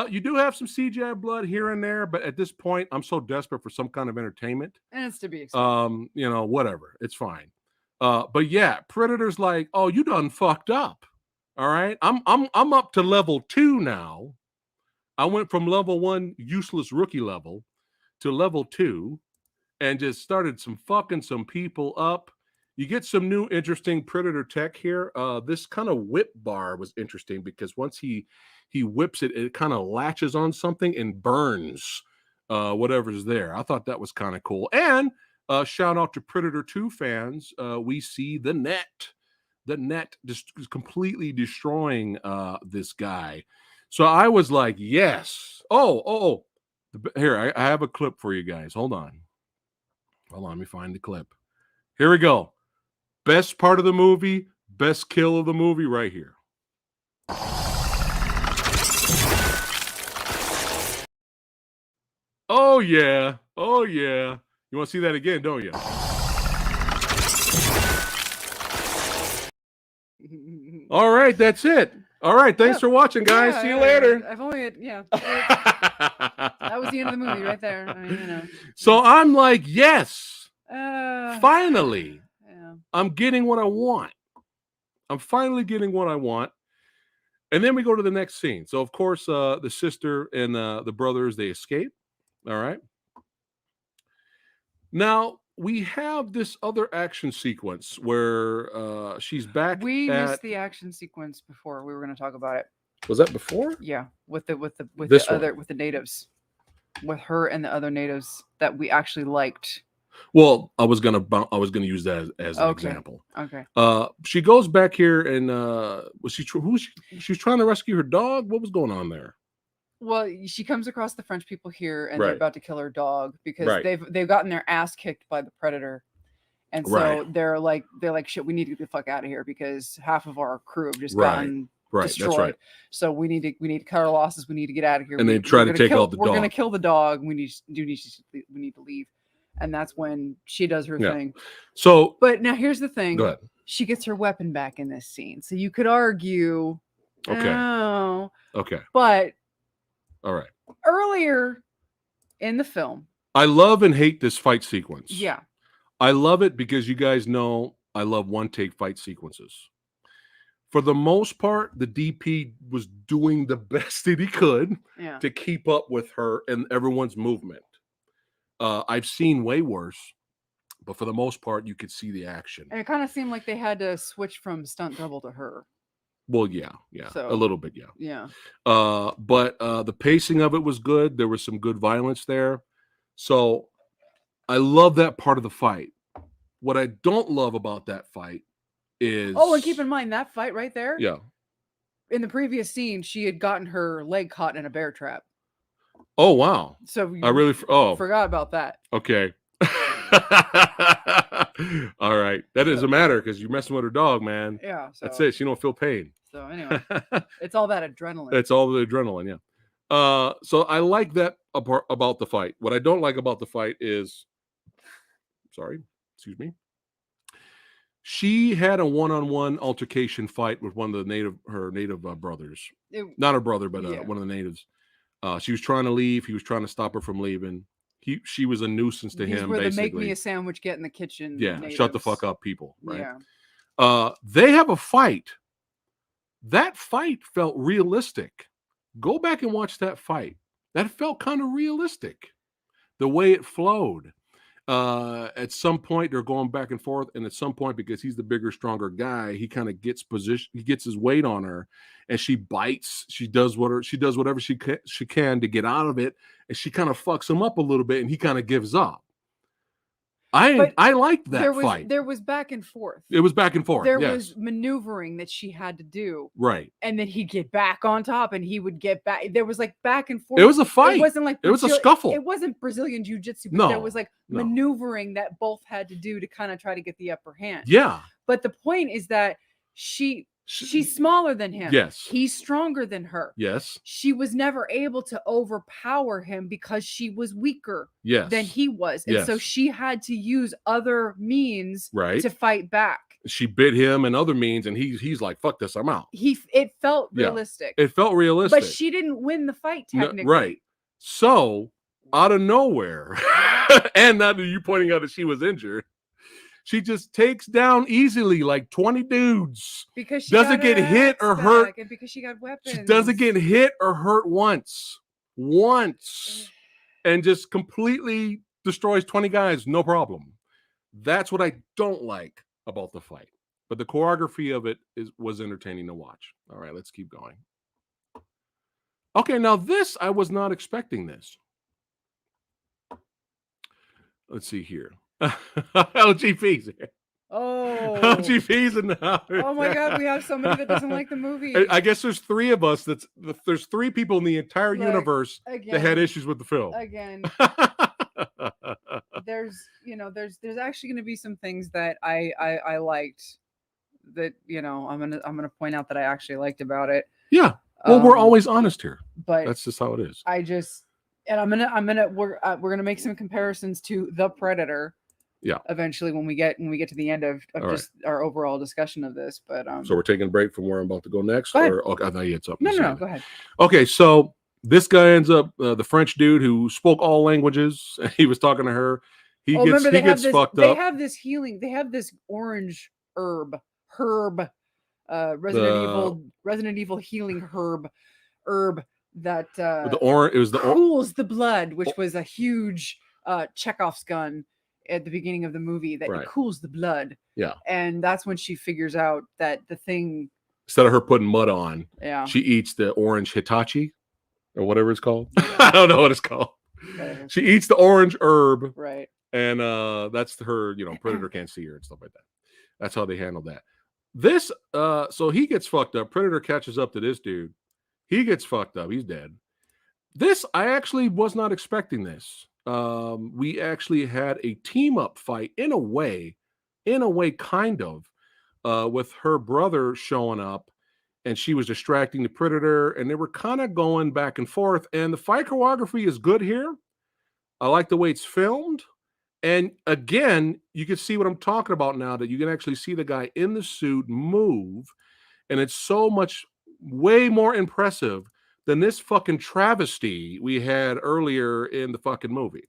You do have some CGI blood here and there, but at this point, I'm so desperate for some kind of entertainment. And it's to be expected. Whatever. It's fine. But yeah, Predator's like, oh, you done fucked up. All right. I'm up to level 2 now. I went from level 1 useless rookie level to level 2 and just started fucking some people up. You get some new interesting Predator tech here. This kind of whip bar was interesting because once he whips it, it kind of latches on something and burns whatever's there. I thought that was kind of cool. And shout out to Predator 2 fans. We see the net just completely destroying this guy. So I was like, yes. Oh. Here, I have a clip for you guys. Hold on, let me find the clip. Here we go. Best part of the movie, best kill of the movie right here. Oh, yeah. You want to see that again, don't you? All right, that's it. All right, thanks for watching, guys. See you later. I've only, that was the end of the movie right there. I mean, So I'm like, yes, finally, I'm getting what I want. I'm finally getting what I want. And then we go to the next scene. So, of course, the sister and the brothers, they escape. All right. Now, we have this other action sequence where she's back. We missed the action sequence before. We were going to talk about it. Was that before? Yeah, with the natives, with her and the other natives that we actually liked. Well, I was gonna use that as an example. Okay. She goes back here and she was trying to rescue her dog. What was going on there? Well, she comes across the French people here, and they're about to kill her dog because they've gotten their ass kicked by the Predator, and so they're like shit. We need to get the fuck out of here because half of our crew have just gotten destroyed. That's right. So we need to cut our losses. We need to get out of here. And they try to take out the dog. We're going to kill the dog. We need to leave, and that's when she does her thing. So, but now here's the thing. Go ahead. She gets her weapon back in this scene, so you could argue. Okay. But. All right. Earlier in the film, I love and hate this fight sequence. Yeah. I love it because you guys know I love one-take fight sequences. For the most part, the DP was doing the best that he could to keep up with her and everyone's movement. I've seen way worse, but for the most part, you could see the action. And it kind of seemed like they had to switch from stunt double to her. Well, yeah, so, a little bit, yeah. But the pacing of it was good. There was some good violence there. So I love that part of the fight. What I don't love about that fight is... Oh, and keep in mind, that fight right there? Yeah. In the previous scene, she had gotten her leg caught in a bear trap. Oh, wow. So I really forgot about that. Okay. All right. That doesn't matter because you're messing with her dog, man. Yeah. So. That's it. She don't feel pain. So anyway, it's all that adrenaline. It's all the adrenaline, yeah. So I like that about the fight. What I don't like about the fight is, excuse me. She had a one-on-one altercation fight with one of her native brothers. Not her brother, but one of the natives. She was trying to leave. He was trying to stop her from leaving. She was a nuisance to him. Where basically, the make me a sandwich, get in the kitchen. Yeah, natives. Shut the fuck up, people. Right? Yeah. They have a fight. That fight felt realistic. Go back and watch that fight. That felt kind of realistic. The way it flowed. At some point they're going back and forth, and at some point, because he's the bigger, stronger guy, he kind of gets his weight on her, and she bites. She does whatever she can to get out of it, and she kind of fucks him up a little bit, and he kind of gives up. I liked that fight. There was back and forth. It was back and forth. There was maneuvering that she had to do. Right. And then he'd get back on top and he would get back. There was like back and forth. It was a fight. It wasn't like it was a scuffle. It wasn't Brazilian Jiu-Jitsu, but there was like maneuvering that both had to do to kind of try to get the upper hand. Yeah. But the point is that she's smaller than him. Yes. He's stronger than her. Yes. She was never able to overpower him because she was weaker than he was. And so she had to use other means to fight back. She bit him and other means, and he's like, fuck this, I'm out. It felt realistic. It felt realistic. But she didn't win the fight, technically. No, right. So, out of nowhere, and now that you pointing out that she was injured, she just takes down easily like 20 dudes. Because she doesn't get hit or hurt. And because she got weapons. She doesn't get hit or hurt once. And just completely destroys 20 guys, no problem. That's what I don't like about the fight. But the choreography of it was entertaining to watch. All right, let's keep going. Okay, now this, I was not expecting this. Let's see here. LGP's here. Oh, LGP's in the house. Oh my God, we have somebody that doesn't like the movie. I guess there's three of us. There's three people in the entire universe that had issues with the film. Again, there's actually going to be some things that I liked that I'm gonna point out that I actually liked about it. Yeah. Well, we're always honest here, but that's just how it is. We're gonna make some comparisons to The Predator. Yeah. Eventually, when we get to the end of just our overall discussion of this, but so we're taking a break from where I'm about to go next, or okay, I thought you had something. No, go ahead. Okay, so this guy ends up the French dude who spoke all languages. He was talking to her. He gets fucked up. They have this healing. They have this orange herb. Resident Evil healing herb that cools the blood, which was a huge Chekhov's gun at the beginning of the movie that it cools the blood. Yeah. And that's when she figures out that the thing, instead of her putting mud on, she eats the orange Hitachi or whatever it's called. I don't know what it's called. She eats the orange herb. Right. And that's her, Predator can't see her and stuff like that. That's how they handle that. This, so he gets fucked up. Predator catches up to this dude. He gets fucked up. He's dead. This, I actually was not expecting this. We actually had a team up fight in a way, kind of, with her brother showing up, and she was distracting the Predator, and they were kind of going back and forth. And the fight choreography is good here. I like the way it's filmed. And again, you can see what I'm talking about now, that you can actually see the guy in the suit move. And it's so much, way more impressive than this fucking travesty we had earlier in the fucking movie.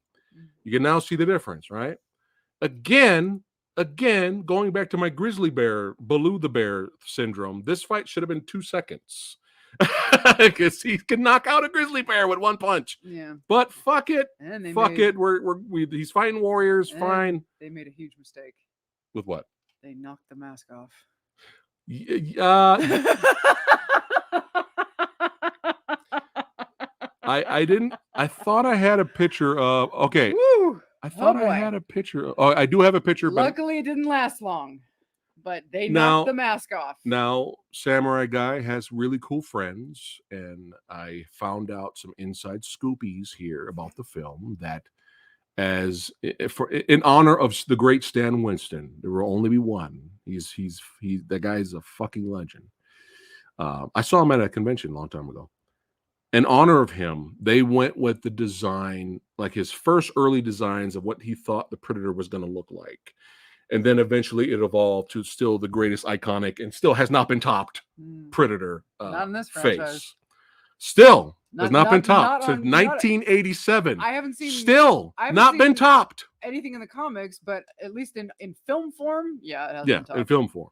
You can now see the difference, right? Again, going back to my grizzly bear, Baloo the bear syndrome, this fight should have been 2 seconds. Because he can knock out a grizzly bear with one punch. Yeah. But fuck it. He's fighting warriors. Fine. They made a huge mistake. With what? They knocked the mask off. I didn't. I thought I had a picture of. Okay. Woo! I thought I had a picture. I do have a picture. Luckily, it didn't last long. But they knocked the mask off. Now, Samurai Guy has really cool friends, and I found out some inside scoopies here about the film that, in honor of the great Stan Winston, there will only be one. That guy's a fucking legend. I saw him at a convention a long time ago. in honor of him, they went with the design, like his first early designs of what he thought the Predator was going to look like. And then eventually it evolved to still the greatest iconic and still has not been topped Predator not in this face. franchise. Still has not been topped since 1987. I haven't seen. Still not been topped. Anything in the comics, but at least in film form, yeah, it has been topped. In film form.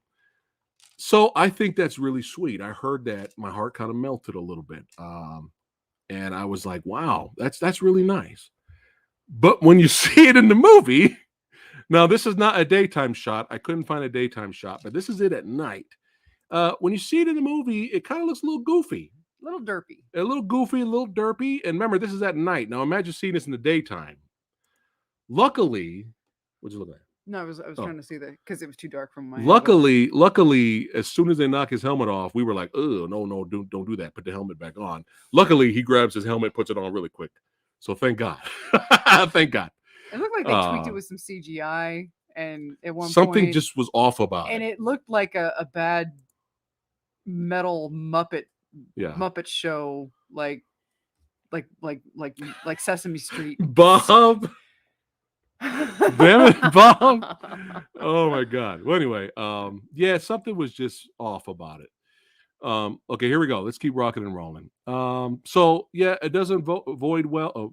So I think that's really sweet. I heard that, my heart kind of melted a little bit, and I was like, "Wow, that's really nice." But when you see it in the movie, now this is not a daytime shot. I couldn't find a daytime shot, but this is it at night. When you see it in the movie, it kind of looks a little goofy. A little derpy. A little goofy, a little derpy. And remember, this is at night. Now imagine seeing this in the daytime. Luckily, what'd you look at? No, I was trying to see that because it was too dark from my Luckily, as soon as they knock his helmet off, we were like, "Oh, no, don't do that. Put the helmet back on." Luckily, he grabs his helmet, puts it on really quick. So thank God. Thank God. It looked like they tweaked it with some CGI, and at one something point, just was off about it. And it looked like a bad metal Muppet show, like Sesame Street. Bob. Damn it, Bob. Oh my God. Well, anyway, yeah, something was just off about it. Okay, here we go. Let's keep rocking and rolling. So yeah, it doesn't void well.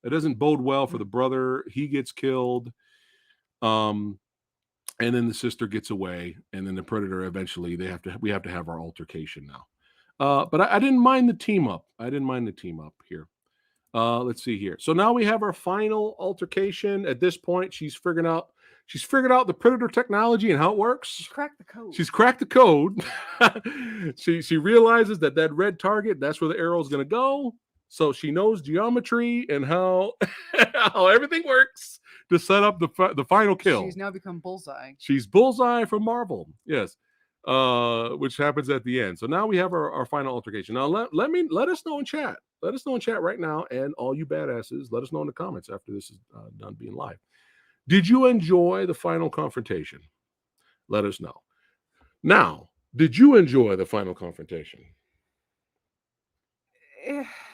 It doesn't bode well for the brother. He gets killed. And then the sister gets away, and then the Predator eventually we have to have our altercation now. But I didn't mind the team up. Here. Let's see here. So now we have our final altercation. At this point, she's figured out the Predator technology and how it works. She's cracked the code. She realizes that red target, that's where the arrow is going to go. So she knows geometry and how everything works to set up the final kill. She's now become Bullseye. She's Bullseye from Marvel. Yes. Which happens at the end. So now we have our final altercation. Now let us know in chat. Let us know in chat right now, and all you badasses, let us know in the comments after this is done being live. Did you enjoy the final confrontation? Let us know. Now, did you enjoy the final confrontation?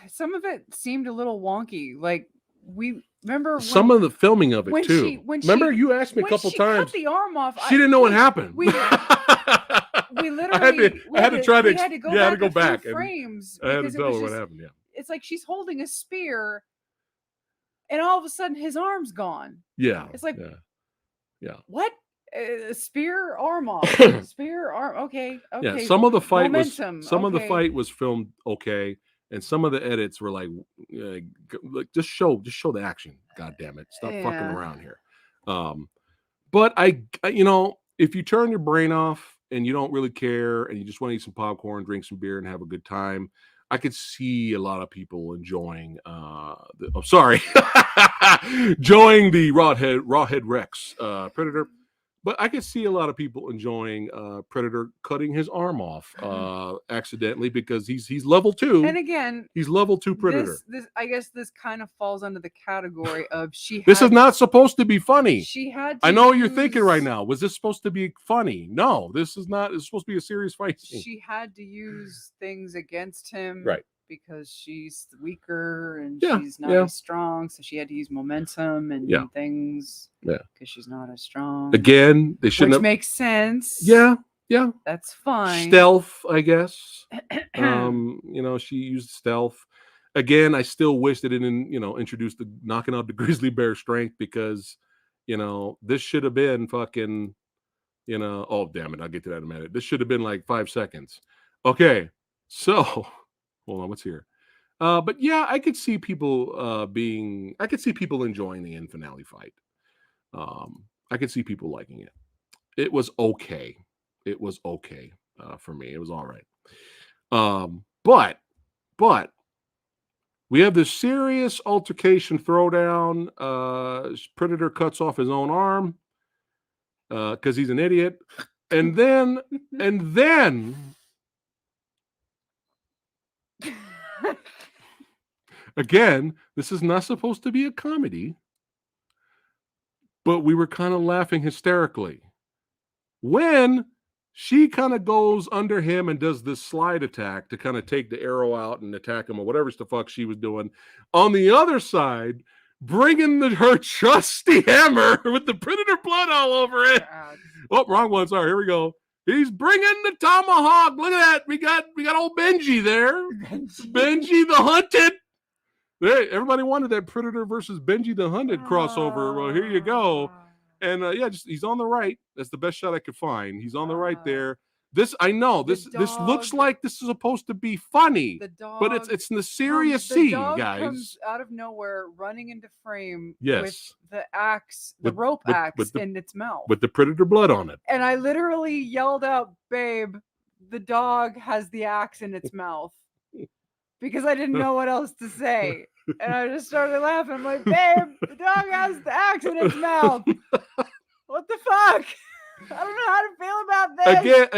Some of it seemed a little wonky. Like, we remember some of the filming of it too. Remember, you asked me a couple times. Cut the arm off. She didn't know what happened. We literally I had to go back frames. I had to tell her what happened. Yeah, it's like she's holding a spear, and all of a sudden his arm's gone. Yeah, it's like, yeah. What? Spear arm off. Spear arm. Okay. Yeah, some of the fight was filmed okay. And some of the edits were like just show the action. God damn it. Stop fucking around here. But I, if you turn your brain off and you don't really care and you just want to eat some popcorn, drink some beer, and have a good time, I could see a lot of people enjoying enjoying the Rawhead Rex Predator. But I could see a lot of people enjoying Predator cutting his arm off accidentally because he's level 2. And again, he's level 2 Predator. This I guess this kind of falls under the category of this is not supposed to be funny. She had. I know what you're thinking right now. Was this supposed to be funny? No, this is not. It's supposed to be a serious fight scene. She had to use things against him, right? Because she's weaker and she's not as strong, so she had to use momentum and things. Yeah, because she's not as strong. Again, they shouldn't. Which makes sense. Yeah, that's fine. Stealth, I guess. She used stealth. Again, I still wish they didn't, introduce the knocking out the grizzly bear strength because, this should have been fucking, oh damn it, I'll get to that in a minute. This should have been like 5 seconds. Okay, so. Hold on, what's here? But yeah, I could see people enjoying the end finale fight. I could see people liking it. It was okay. For me. It was all right. But we have this serious altercation throwdown. Predator cuts off his own arm because he's an idiot. And then again, this is not supposed to be a comedy, but we were kind of laughing hysterically when She kind of goes under him and does this slide attack to kind of take the arrow out and attack him or whatever the fuck she was doing. On the other side, bringing her trusty hammer with the predator blood all over it. Oh, wrong one. Sorry. Here we go. He's bringing the tomahawk. Look at that. We got old Benji there. Benji the Hunted. Hey, everybody wanted that Predator versus Benji the Hunted crossover. Well, here you go. And he's on the right. That's the best shot I could find. He's on the right there. This this looks like this is supposed to be funny, but it's in the serious scene, guys. The dog comes out of nowhere, running into frame with the axe, the rope axe in its mouth, with the predator blood on it. And I literally yelled out, "Babe, the dog has the axe in its mouth," because I didn't know what else to say. And I just started laughing. I'm like, "Babe, the dog has the axe in its mouth. What the fuck? I don't know how to feel about this."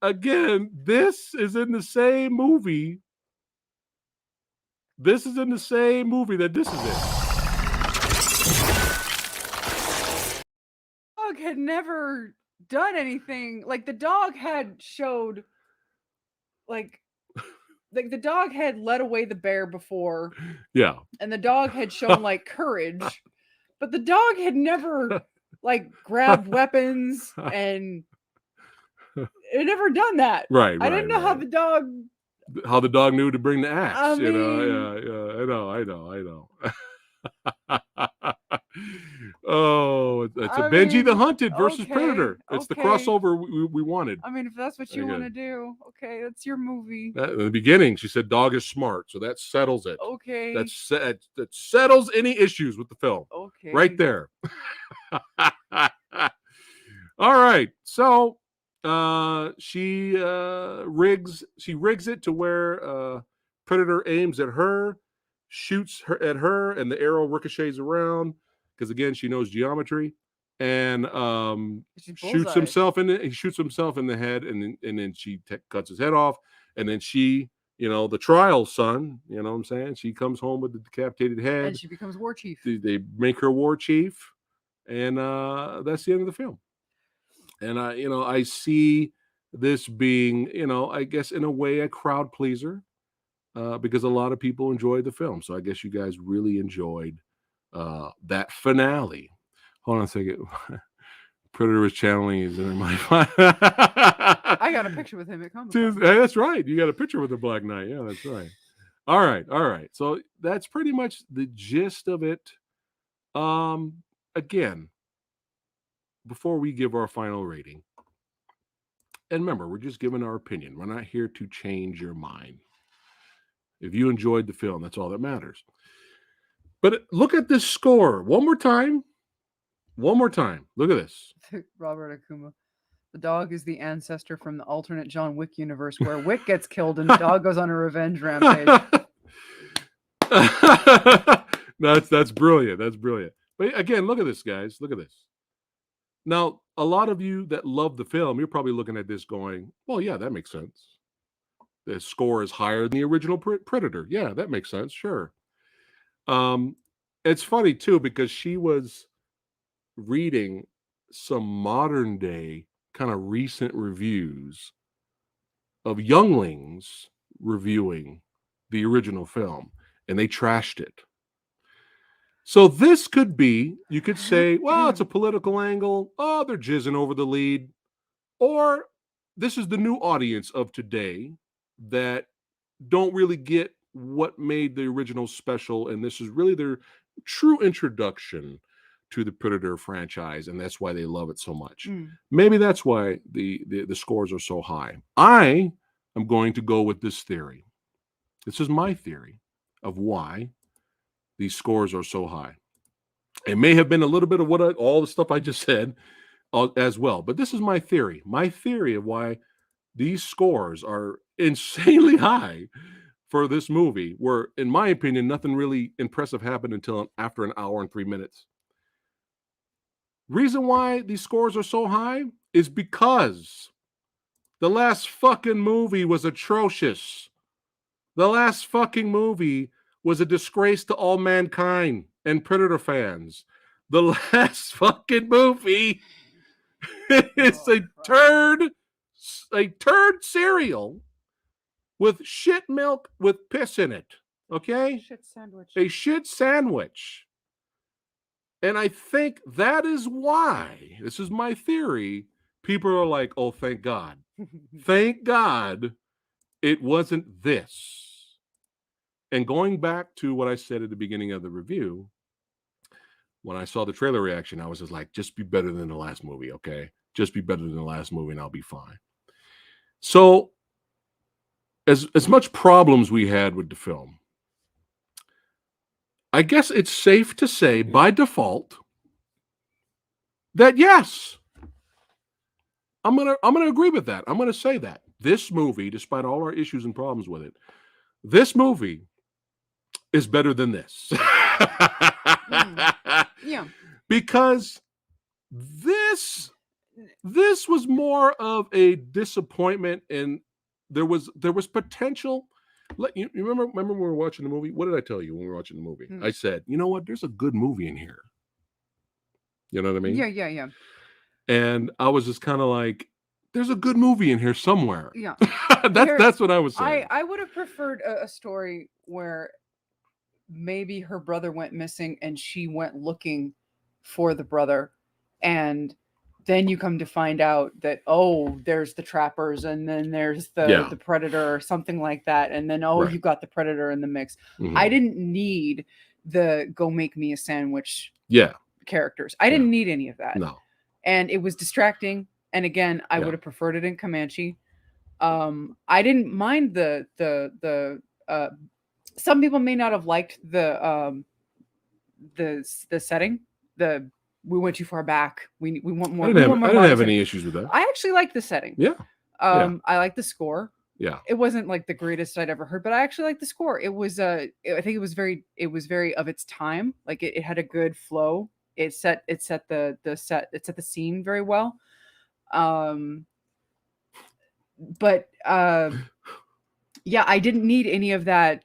Again, this is in the same movie. This is in the same movie that this is in. The dog had never done anything. Like, the dog had showed, like the dog had led away the bear before. Yeah. And the dog had shown, like, courage. But the dog had never, like, grabbed weapons, and it never done that. Right. I didn't know how the dog knew to bring the axe. I mean, I know. Oh, it's a Benji the Hunted versus Predator. It's the crossover we wanted. I mean, if that's what you want to do, okay, that's your movie. In the beginning, she said dog is smart, so that settles it. Okay. That settles any issues with the film. Okay. Right there. All right. So she rigs it to where Predator aims at her, shoots her at her, and the arrow ricochets around because again she knows geometry, and shoots himself in it. He shoots himself in the head, and then she cuts his head off, and then she, the trial son, you know what I'm saying? She comes home with the decapitated head, and she becomes war chief. They make her war chief, and that's the end of the film. And I see this being, I guess in a way a crowd pleaser, because a lot of people enjoyed the film. So I guess you guys really enjoyed that finale. Hold on a second. Predator was channeling his inner mind. I got a picture with him at Comic-Con. That's right. You got a picture with the Black Knight. Yeah, that's right. All right. So that's pretty much the gist of it. Again, before we give our final rating, and remember, we're just giving our opinion. We're not here to change your mind. If you enjoyed the film, that's all that matters. But look at this score. One more time. Look at this. Robert Akuma. The dog is the ancestor from the alternate John Wick universe where Wick gets killed and the dog goes on a revenge rampage. That's brilliant. That's brilliant. But again, look at this, guys. Look at this. Now, a lot of you that love the film, you're probably looking at this going, well, yeah, that makes sense. The score is higher than the original Predator. Yeah, that makes sense. Sure. It's funny, too, because she was reading some modern day kind of recent reviews of younglings reviewing the original film, and they trashed it. So this could be, you could say, well, it's a political angle. Oh, they're jizzing over the lead. Or this is the new audience of today that don't really get what made the original special, and this is really their true introduction to the Predator franchise, and that's why they love it so much. Maybe that's why the scores are so high. I am going to go with this theory. This is my theory of why these scores are so high. It may have been a little bit of all the stuff I just said as well, but this is my theory. My theory of why these scores are insanely high for this movie, where, in my opinion, nothing really impressive happened until after an hour and 3 minutes. Reason why these scores are so high is because the last fucking movie was atrocious. The last fucking movie was a disgrace to all mankind and Predator fans. The last fucking movie is a turd turd cereal with shit milk with piss in it. Okay? Shit sandwich. A shit sandwich. And I think that is why, this is my theory, people are like, oh, thank God. Thank God it wasn't this. And going back to what I said at the beginning of the review, when I saw the trailer reaction, I was just like, just be better than the last movie, okay? Just be better than the last movie and I'll be fine. So, as much problems we had with the film, I guess it's safe to say by default that yes, I'm gonna agree with that. I'm gonna say that this movie, despite all our issues and problems with it, this movie is better than this. Yeah. Because this was more of a disappointment, and there was potential. You remember when we were watching the movie? What did I tell you when we were watching the movie? I said, you know what? There's a good movie in here. You know what I mean? Yeah. And I was just kind of like, there's a good movie in here somewhere. Yeah. That's what I was saying. I would have preferred a story where maybe her brother went missing and she went looking for the brother, and then you come to find out that, oh, there's the trappers, and then there's the predator or something like that, and then you got the predator in the mix. I didn't need the go make me a sandwich characters. I didn't need any of that. No. And it was distracting, and again, I would have preferred it in Comanche. I didn't mind the some people may not have liked the setting. We went too far back. We want more. I didn't have any issues with that. I actually like the setting. Yeah. I like the score. Yeah. It wasn't like the greatest I'd ever heard, but I actually like the score. It was I think it was very of its time. Like it had a good flow. It set the scene very well. But yeah, I didn't need any of that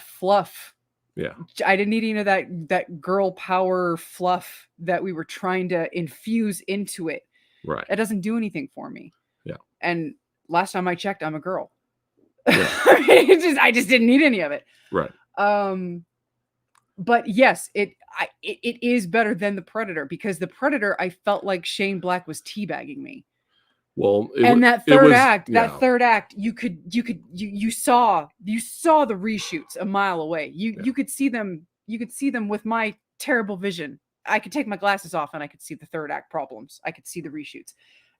fluff. Yeah. I didn't need any of that girl power fluff that we were trying to infuse into it. Right. It doesn't do anything for me. Yeah. And last time I checked, I'm a girl. Yeah. I just didn't need any of it. Right. But yes, it is better than the Predator, because the Predator, I felt like Shane Black was teabagging me. Well, that third act, you saw the reshoots a mile away. You could see them. You could see them with my terrible vision. I could take my glasses off and I could see the third act problems. I could see the reshoots,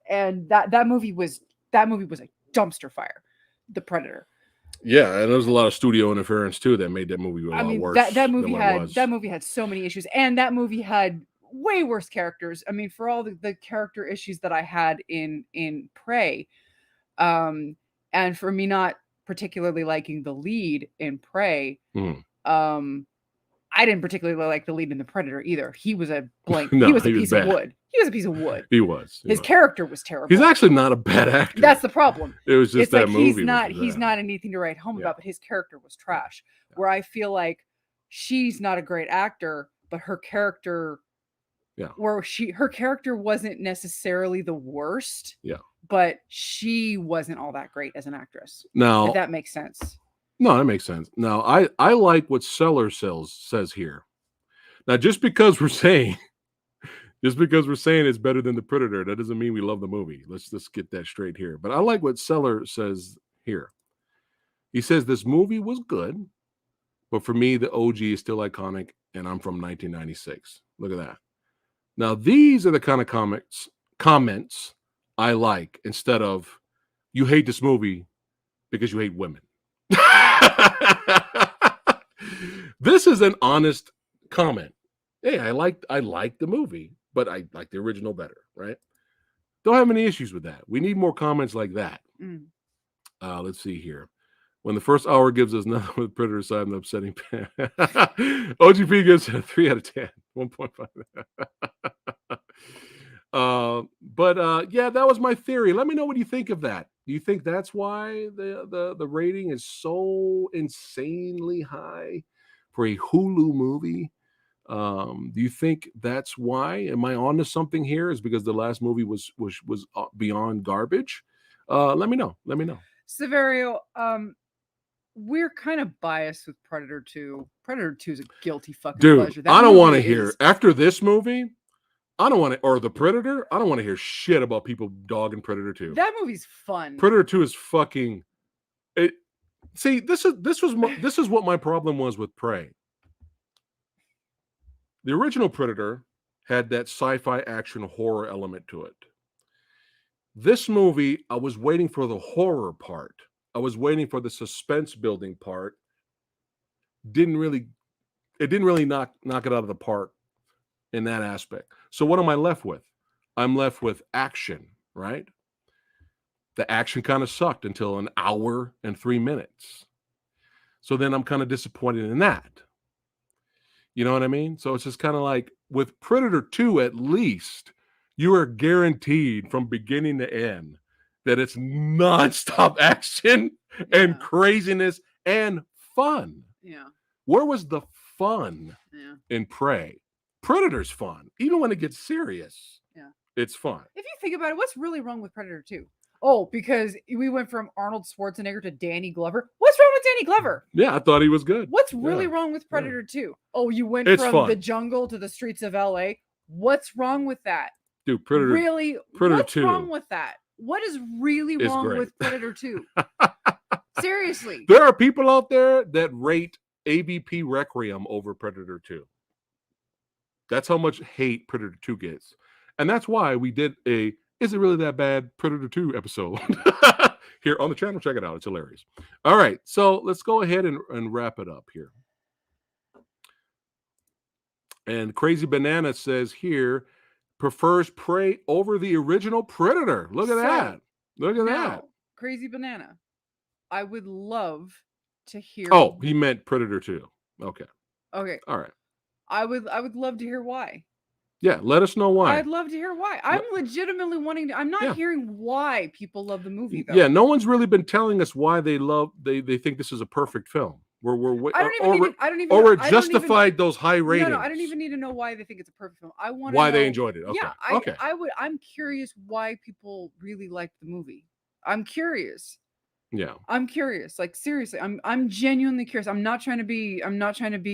and that movie was a dumpster fire. The Predator. Yeah, and there was a lot of studio interference too that made that movie a lot worse. That movie had so many issues, and that movie had way worse characters. I mean, for all the character issues that I had in Prey, and for me not particularly liking the lead in Prey, I didn't particularly like the lead in the Predator either. He was a blank. No, he was a piece of wood. He was a piece of wood. He was. His character was terrible. He's actually not a bad actor. That's the problem. It was just that movie. He's not anything to write home about, but his character was trash. Yeah. Where I feel like she's not a great actor, but her character, her character wasn't necessarily the worst. Yeah. But she wasn't all that great as an actress. Now, if that makes sense. No, that makes sense. Now, I like what Seller says here. Now, just because we're saying it's better than the Predator, that doesn't mean we love the movie. Let's just get that straight here. But I like what Seller says here. He says this movie was good, but for me, the OG is still iconic, and I'm from 1996. Look at that. Now, these are the kind of comments I like, instead of you hate this movie because you hate women. This is an honest comment. Hey, I like the movie, but I like the original better, right? Don't have any issues with that. We need more comments like that. Let's see here. When the first hour gives us nothing with Predator side and the upsetting OGP gives it a 3 out of 10, 1.5. But yeah, that was my theory. Let me know what you think of that. Do you think that's why the rating is so insanely high for a Hulu movie? Do you think that's why? Am I onto something here? Is because the last movie was beyond garbage? let me know. Let me know. Severio, we're kind of biased with Predator 2. Predator 2 is a guilty fucking Dude, pleasure. That I don't want to movie hear is after this movie. I don't want to, or the Predator. I don't want to hear shit about people dogging Predator 2. that movie's fun. Predator 2 is fucking. It. See, this is what my problem was with Prey. The original Predator had that sci-fi action horror element to it. This movie, I was waiting for the horror part. I was waiting for the suspense building part. It didn't really knock it out of the park in that aspect. So what am I left with? I'm left with action, right? The action kind of sucked until an hour and 3 minutes. So then I'm kind of disappointed in that. You know what I mean? So it's just kind of like with Predator 2, at least you are guaranteed from beginning to end that it's nonstop action and craziness and fun. Yeah. Where was the fun in Prey? Predator's fun, even when it gets serious. Yeah. It's fun. If you think about it, what's really wrong with Predator 2? Oh, because we went from Arnold Schwarzenegger to Danny Glover. What's wrong with Danny Glover? Yeah, I thought he was good. What's really wrong with Predator 2? Oh, you went It's from fun. the jungle to the streets of LA. What's wrong with that? Dude, Predator. Really? Predator what's 2 wrong with that? What is really wrong great. with Predator 2? Seriously. There are people out there that rate AVP Requiem over Predator 2. That's how much hate Predator 2 gets. And that's why we did a Is It Really That Bad Predator 2 episode here on the channel. Check it out. It's hilarious. All right. So let's go ahead and wrap it up here. And Crazy Banana says here, prefers Prey over the original Predator. Look at that. Look at that. Crazy Banana, I would love to hear. Oh, he meant Predator 2. Okay. Okay. All right. I would love to hear why. Yeah, let us know why. I'd love to hear why. I'm legitimately wanting to. I'm not hearing why people love the movie though. Yeah, no one's really been telling us why they think this is a perfect film. We're justified those high ratings. No, I don't even need to know why they think it's a perfect film. I want to why know, they enjoyed it. Okay. Yeah, I'm curious why people really liked the movie. I'm curious. Yeah. I'm curious. Like seriously, I'm genuinely curious. I'm not trying to be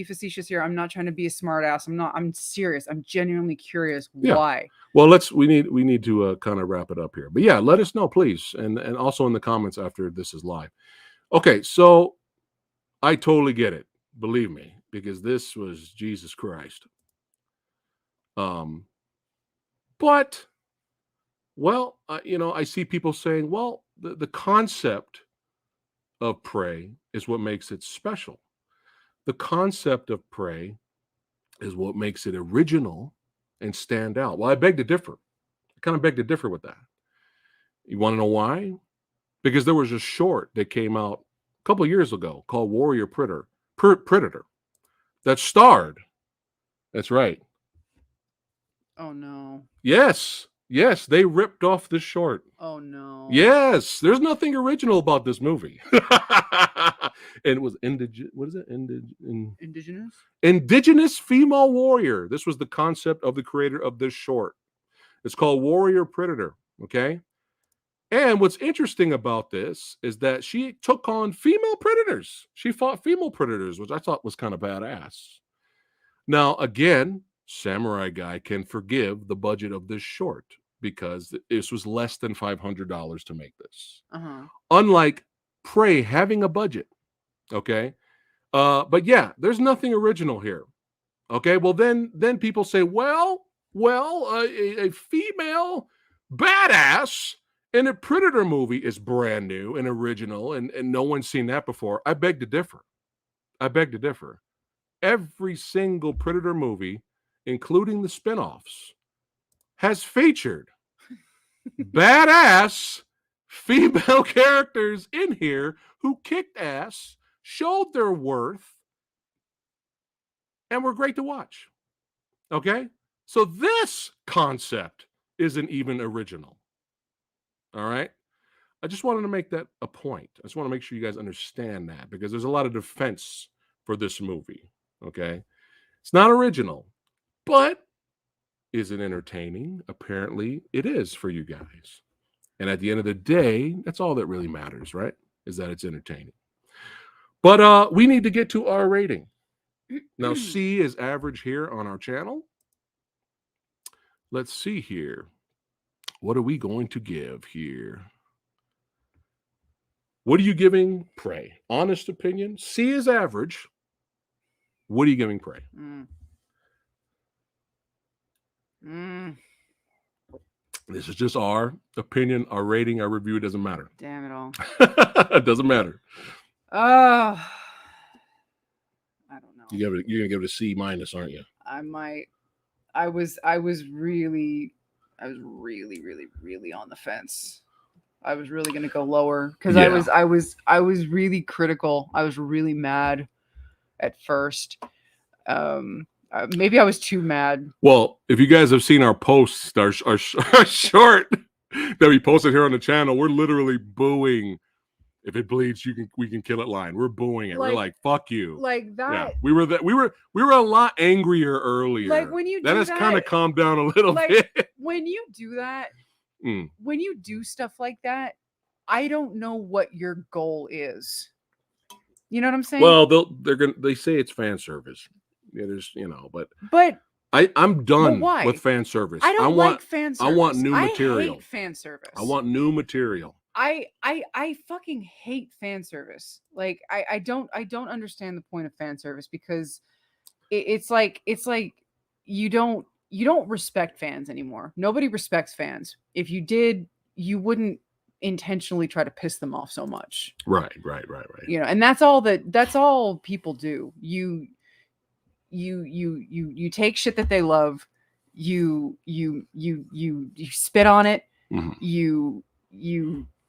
facetious here. I'm not trying to be a smart ass. I'm serious. I'm genuinely curious why. Well, we need to kind of wrap it up here. But yeah, let us know, please. And also in the comments after this is live. Okay, so I totally get it. Believe me, because this was Jesus Christ. But well, I see people saying, well, the concept of Prey is what makes it special. The concept of Prey is what makes it original and stand out. Well, I beg to differ. I kind of beg to differ with that. You want to know why? Because there was a short that came out a couple of years ago called Warrior Predator that starred. That's right. Oh no. Yes, they ripped off this short. Oh no. Yes, there's nothing original about this movie. And it was indigenous female warrior. This was the concept of the creator of this short. It's called Warrior Predator. Okay. And what's interesting about this is that she took on female predators. She fought female predators, which I thought was kind of badass. Now, again, Samurai Guy can forgive the budget of this short because this was less than $500 to make this. Unlike Prey having a budget. Okay. But yeah, there's nothing original here. Okay. Well, then people say, well, a female badass in a Predator movie is brand new and original, and no one's seen that before. I beg to differ. Every single Predator movie, including the spinoffs, has featured badass female characters in here who kicked ass, showed their worth, and were great to watch. Okay? So this concept isn't even original. All right? I just wanted to make that a point. I just want to make sure you guys understand that because there's a lot of defense for this movie. Okay? It's not original, but is it entertaining? Apparently it is for you guys. And at the end of the day, that's all that really matters, right? Is that it's entertaining. But we need to get to our rating. Now, C is average here on our channel. Let's see here. What are we going to give here? What are you giving Prey? Honest opinion. C is average. What are you giving Prey? This is just our opinion, our rating, our review. It doesn't matter. Damn it all. It doesn't matter. I don't know. You're gonna give it a C minus, aren't you? I might. I was really on the fence. I was really gonna go lower because I was really critical. I was really mad at first. Maybe I was too mad. Well, if you guys have seen our posts, our short that we posted here on the channel, we're literally booing. If it bleeds, we can kill it line. We're booing it. We're like, fuck you. Like that. Yeah, we were a lot angrier earlier. Like when you do that has kind of calmed down a little bit. When you do that, when you do stuff like that, I don't know what your goal is. You know what I'm saying? Well, they say it's fan service. Yeah, there's but I'm done with fan service. I don't like fan service. I want new material. I hate fan service. I want new material. I fucking hate fan service. Like I don't understand the point of fan service because it's like you don't respect fans anymore. Nobody respects fans. If you did, you wouldn't intentionally try to piss them off so much. Right. You know, and that's all people do. You take shit that they love, you spit on it, you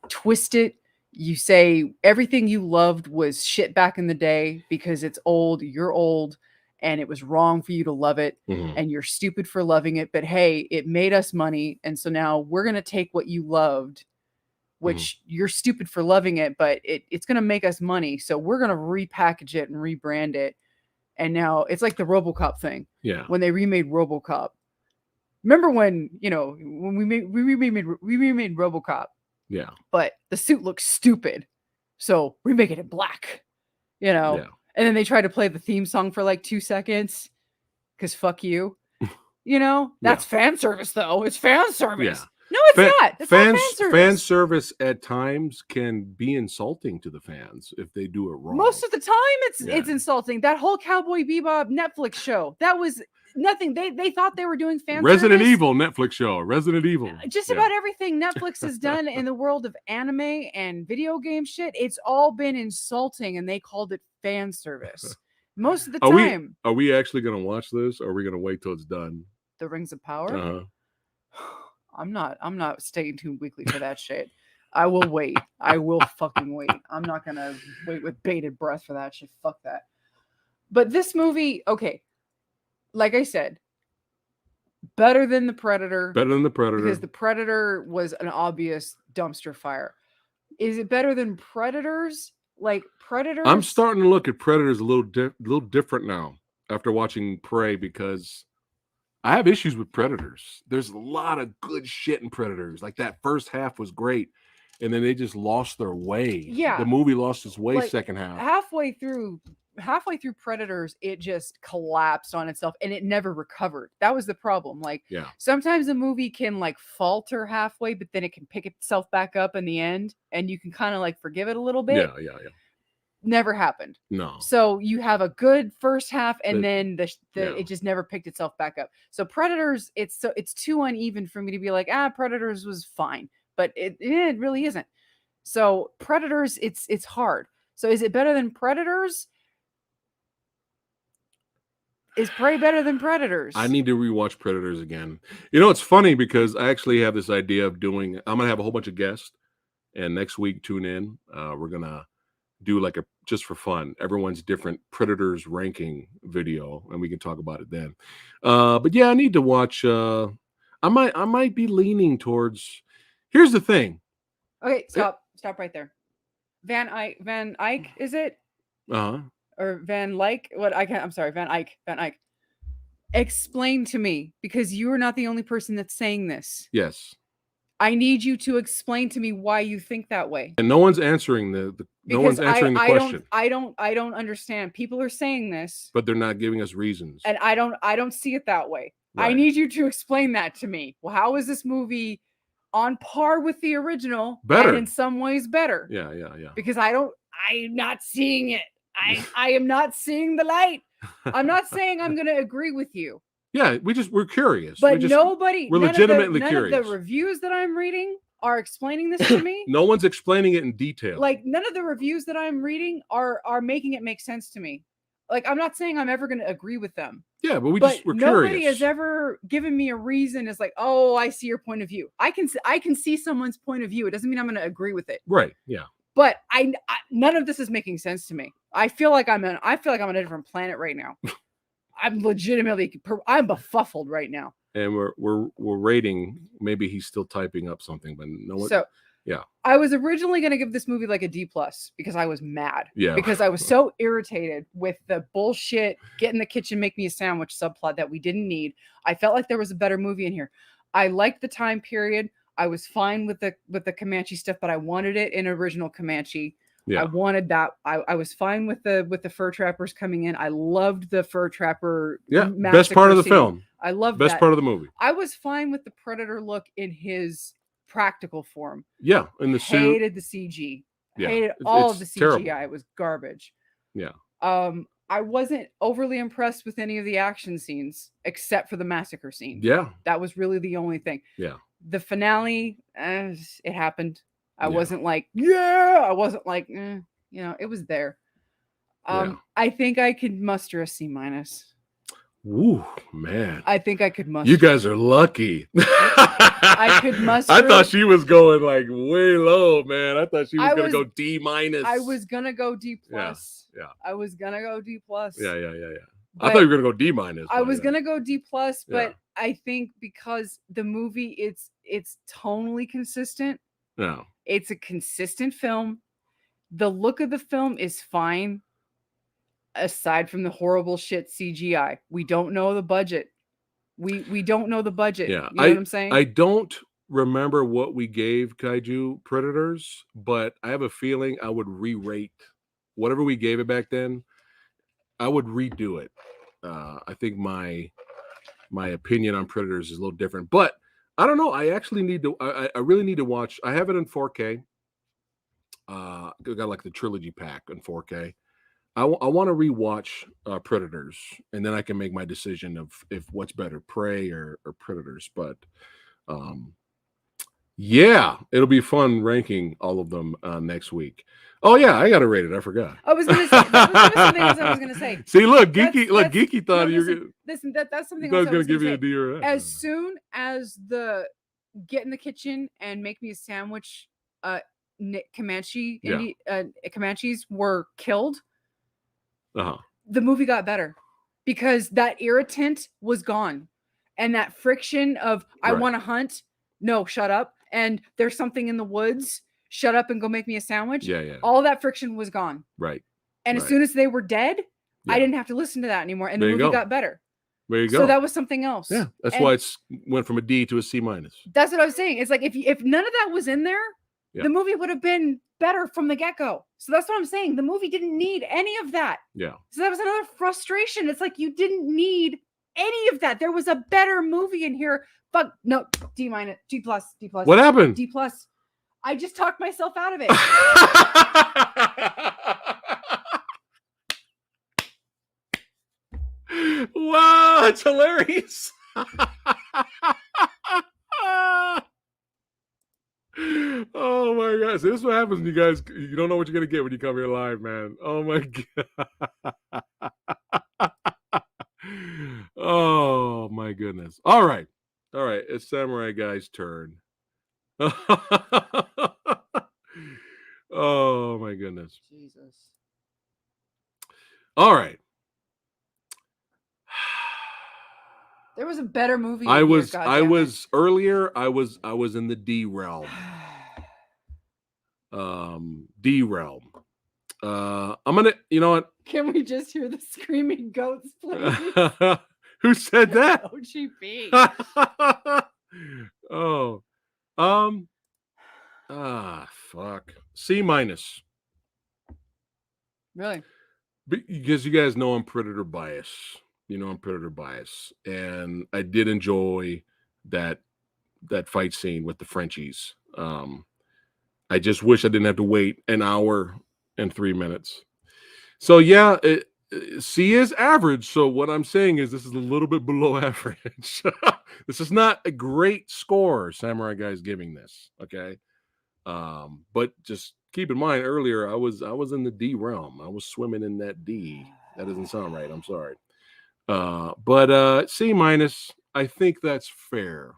twist it, you say everything you loved was shit back in the day because it's old, you're old, and it was wrong for you to love it, and you're stupid for loving it, but hey, it made us money, and so now we're gonna take what you loved, which you're stupid for loving it, but it's gonna make us money, so we're gonna repackage it and rebrand it. And now it's like the RoboCop thing. Yeah. When they remade RoboCop. Remember when we remade RoboCop. Yeah. But the suit looks stupid. So we make it in black. Yeah. And then they try to play the theme song for like 2 seconds. Cause fuck you. That's fan service though. It's fan service. Yeah. No, it's not. It's not fan service. Fan service at times can be insulting to the fans if they do it wrong. Most of the time, it's insulting. That whole Cowboy Bebop Netflix show, that was nothing. They thought they were doing fan Resident service. Evil Netflix show. Resident Evil. Just about everything Netflix has done in the world of anime and video game shit, it's all been insulting, and they called it fan service. Most of the time. Are we actually going to watch this, or are we going to wait till it's done? The Rings of Power? I'm not staying tuned weekly for that shit. I will wait. I will fucking wait. I'm not gonna wait with bated breath for that shit. Fuck that. But this movie, okay, like I said, better than The Predator. Better than The Predator. Because The Predator was an obvious dumpster fire. Is it better than Predators? Like Predators? I'm starting to look at Predators a little different now after watching Prey, because I have issues with Predators. There's a lot of good shit in Predators. Like that first half was great, and then they just lost their way. Yeah, the movie lost its way second half. Halfway through Predators, it just collapsed on itself, and it never recovered. That was the problem. Like, sometimes a movie can like falter halfway, but then it can pick itself back up in the end, and you can kind of like forgive it a little bit. Yeah. Never happened. No. So you have a good first half, and then it just never picked itself back up. So Predators, it's too uneven for me to be like, Predators was fine, but it really isn't. So Predators, it's hard. So is it better than Predators? Is Prey better than Predators? I need to rewatch Predators again. It's funny because I actually have this idea of I'm gonna have a whole bunch of guests, and next week tune in. We're gonna do like just for fun, everyone's different Predators ranking video, and we can talk about it then. But yeah, I need to watch. I might be leaning towards. Here's the thing. Okay, stop right there. Van Eyck, is it? Or Van Lyke? What I'm sorry, Van Eyck. Explain to me, because you are not the only person that's saying this. Yes. I need you to explain to me why you think that way. And no one's answering the question. I don't understand. People are saying this, but they're not giving us reasons. And I don't see it that way. Right. I need you to explain that to me. Well, how is this movie on par with the original? Better. And in some ways better. Yeah. Because I'm not seeing it. I am not seeing the light. I'm not saying I'm going to agree with you. Yeah, we're curious. But we're legitimately curious. None of the reviews that I'm reading are explaining this to me. No one's explaining it in detail. Like, none of the reviews that I'm reading are making it make sense to me. Like, I'm not saying I'm ever going to agree with them. Yeah, but we're nobody curious. Nobody has ever given me a reason. It's like, oh, I see your point of view. I can see someone's point of view. It doesn't mean I'm going to agree with it. Right. Yeah. But none of this is making sense to me. I feel like I'm on a different planet right now. I'm befuddled right now. And we're rating. Maybe he's still typing up something, but no one. So yeah, I was originally going to give this movie like a D+ because I was mad. Yeah, because I was so irritated with the bullshit get in the kitchen, make me a sandwich subplot that we didn't need. I felt like there was a better movie in here. I liked the time period. I was fine with the Comanche stuff, but I wanted it in original Comanche. Yeah. I wanted that. I was fine with the fur trappers coming in. I loved the fur trapper. Yeah, best part of the film. I loved best part of the movie. I was fine with the Predator look in his practical form. Yeah, in the suit. Hated the CG. Yeah, hated all of the CGI. Terrible. It was garbage. Yeah. I wasn't overly impressed with any of the action scenes except for the massacre scene. Yeah. That was really the only thing. Yeah. The finale, it happened. I wasn't like, yeah. I wasn't like, it was there. I think I could muster a C-. Ooh, man. I think I could muster. You guys are lucky. I could muster. I thought she was going like way low, man. I thought she was going to go D-. I was going to go D+. Yeah. I was going to go D+. Yeah. I thought you were going to go D-. I was going to go D+, but I think because the movie, it's tonally consistent. No. It's a consistent film. The look of the film is fine. Aside from the horrible shit CGI, we don't know the budget. We don't know the budget. Yeah, you know what I'm saying? I don't remember what we gave Kaiju Predators, but I have a feeling I would re-rate whatever we gave it back then. I would redo it. I think my opinion on Predators is a little different, but I don't know. I actually need to. I really need to watch. I have it in 4K. I got like the trilogy pack in 4K. I want to rewatch Predators, and then I can make my decision of if what's better, Prey or Predators. But yeah, it'll be fun ranking all of them next week. Oh yeah, I got to rate it. I forgot. I was going to say that was something else I was going to say. See, look, Geeky thought you were. Listen, that's something else I was going to give you a D or F. As soon as the get in the kitchen and make me a sandwich, Comanches were killed. The movie got better because that irritant was gone, and that friction of I want to hunt, no, shut up, and there's something in the woods, shut up and go make me a sandwich. Yeah. All that friction was gone. Right. And as soon as they were dead, I didn't have to listen to that anymore, and the movie got better. There you go. So that was something else. Yeah, that's why it's went from a D to a C-. That's what I was saying. It's like if none of that was in there, the movie would have been better from the get-go. So that's what I'm saying. The movie didn't need any of that. Yeah. So that was another frustration. It's like you didn't need any of that. There was a better movie in here. But no, D-, D+. What happened? D+. I just talked myself out of it. Wow, that's hilarious. Oh my gosh. This is what happens when you guys, you don't know what you're going to get when you come here live, man. Oh my God. Oh my goodness. All right. It's Samurai Guy's turn. Oh my goodness. Jesus. All right. There was a better movie. I was earlier. I was in the D realm. D realm. I'm gonna. You know what? Can we just hear the screaming goats, please? Who said that? OGP. Oh. C minus. Really? Because you guys know I'm predator bias. I'm predator bias, and I did enjoy that fight scene with the Frenchies. I just wish I didn't have to wait an hour and 3 minutes. So yeah, C is average. So what I'm saying is this is a little bit below average. This is not a great score Samurai Guy is giving this. Okay. But just keep in mind earlier I was in the D realm. I was swimming in that D. That doesn't sound right. I'm sorry. But C minus, I think that's fair.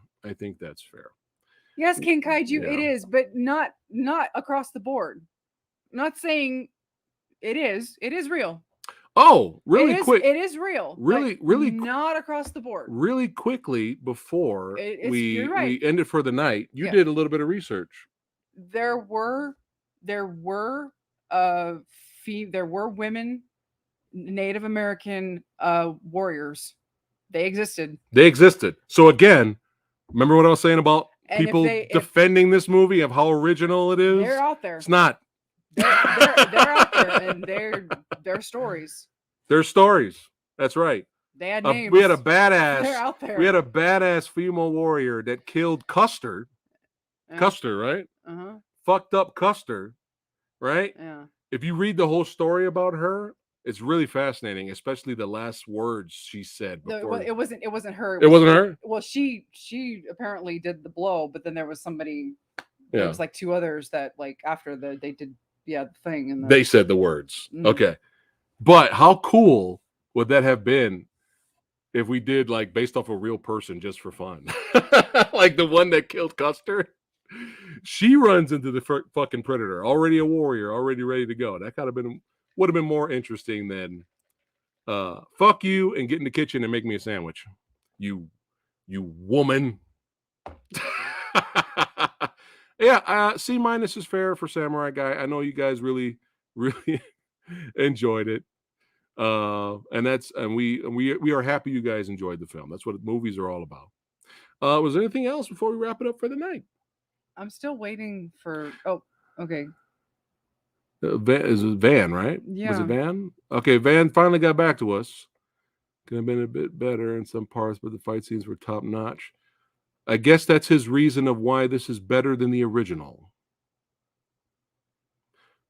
Yes, King Kaiju, Yeah. it is, but not across the board. Not saying it is. It is real. Oh, really quick. It is real. Really not across the board. Really quickly before you're right. we ended for the night, you did a little bit of research. There were women, Native American warriors. They existed. So again, remember what I was saying about people defending this movie of how original it is? They're out there. It's not. They're out there, and they're stories. They're stories. That's right. They had names. We had a badass. They're out there. We had a badass female warrior that killed Custer. Custer, right? Uh-huh. Fucked up Custer, right? Yeah. If you read the whole story about her, it's really fascinating, especially the last words she said before. It wasn't her. It wasn't her? Well, she apparently did the blow, but then there was somebody. There was like two others that after they did the thing, and they said the words. Mm-hmm. Okay, but how cool would that have been if we did based off a real person just for fun, like the one that killed Custer? She runs into the fucking predator, already a warrior, already ready to go. That would have been more interesting than fuck you and get in the kitchen and make me a sandwich. You woman. Yeah, C minus is fair for Samurai Guy. I know you guys really, really enjoyed it. And we are happy you guys enjoyed the film. That's what movies are all about. Was there anything else before we wrap it up for the night? I'm still waiting for. Oh, okay. Is it Van, right? Yeah. Was it Van? Okay, Van finally got back to us. Could have been a bit better in some parts, but the fight scenes were top notch. I guess that's his reason of why this is better than the original.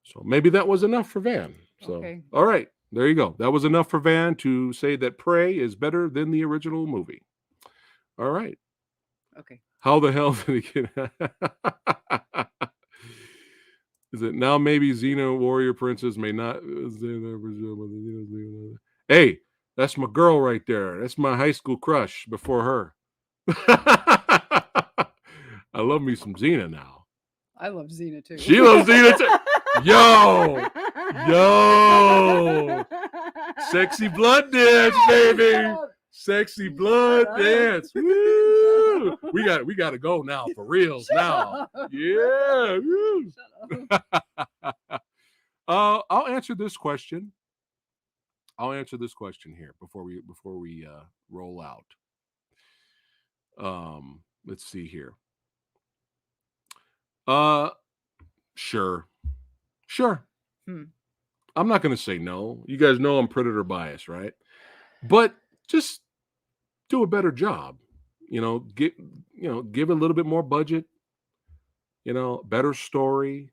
So maybe that was enough for Van. So, okay. All right, there you go. That was enough for Van to say that Prey is better than the original movie. All right. Okay. How the hell did he get? Is it now maybe Xena Warrior Princess may not? Hey, that's my girl right there. That's my high school crush before her. I love me some Xena now. I love Xena too. She loves Xena too. Yo. Sexy blood dance, baby. Sexy blood dance. Woo. We got to go now for reals now. Yeah. I'll answer this question. Here before we roll out. Let's see here. Sure. I'm not going to say no. You guys know I'm predator bias, right? But just do a better job. Give a little bit more budget. Better story,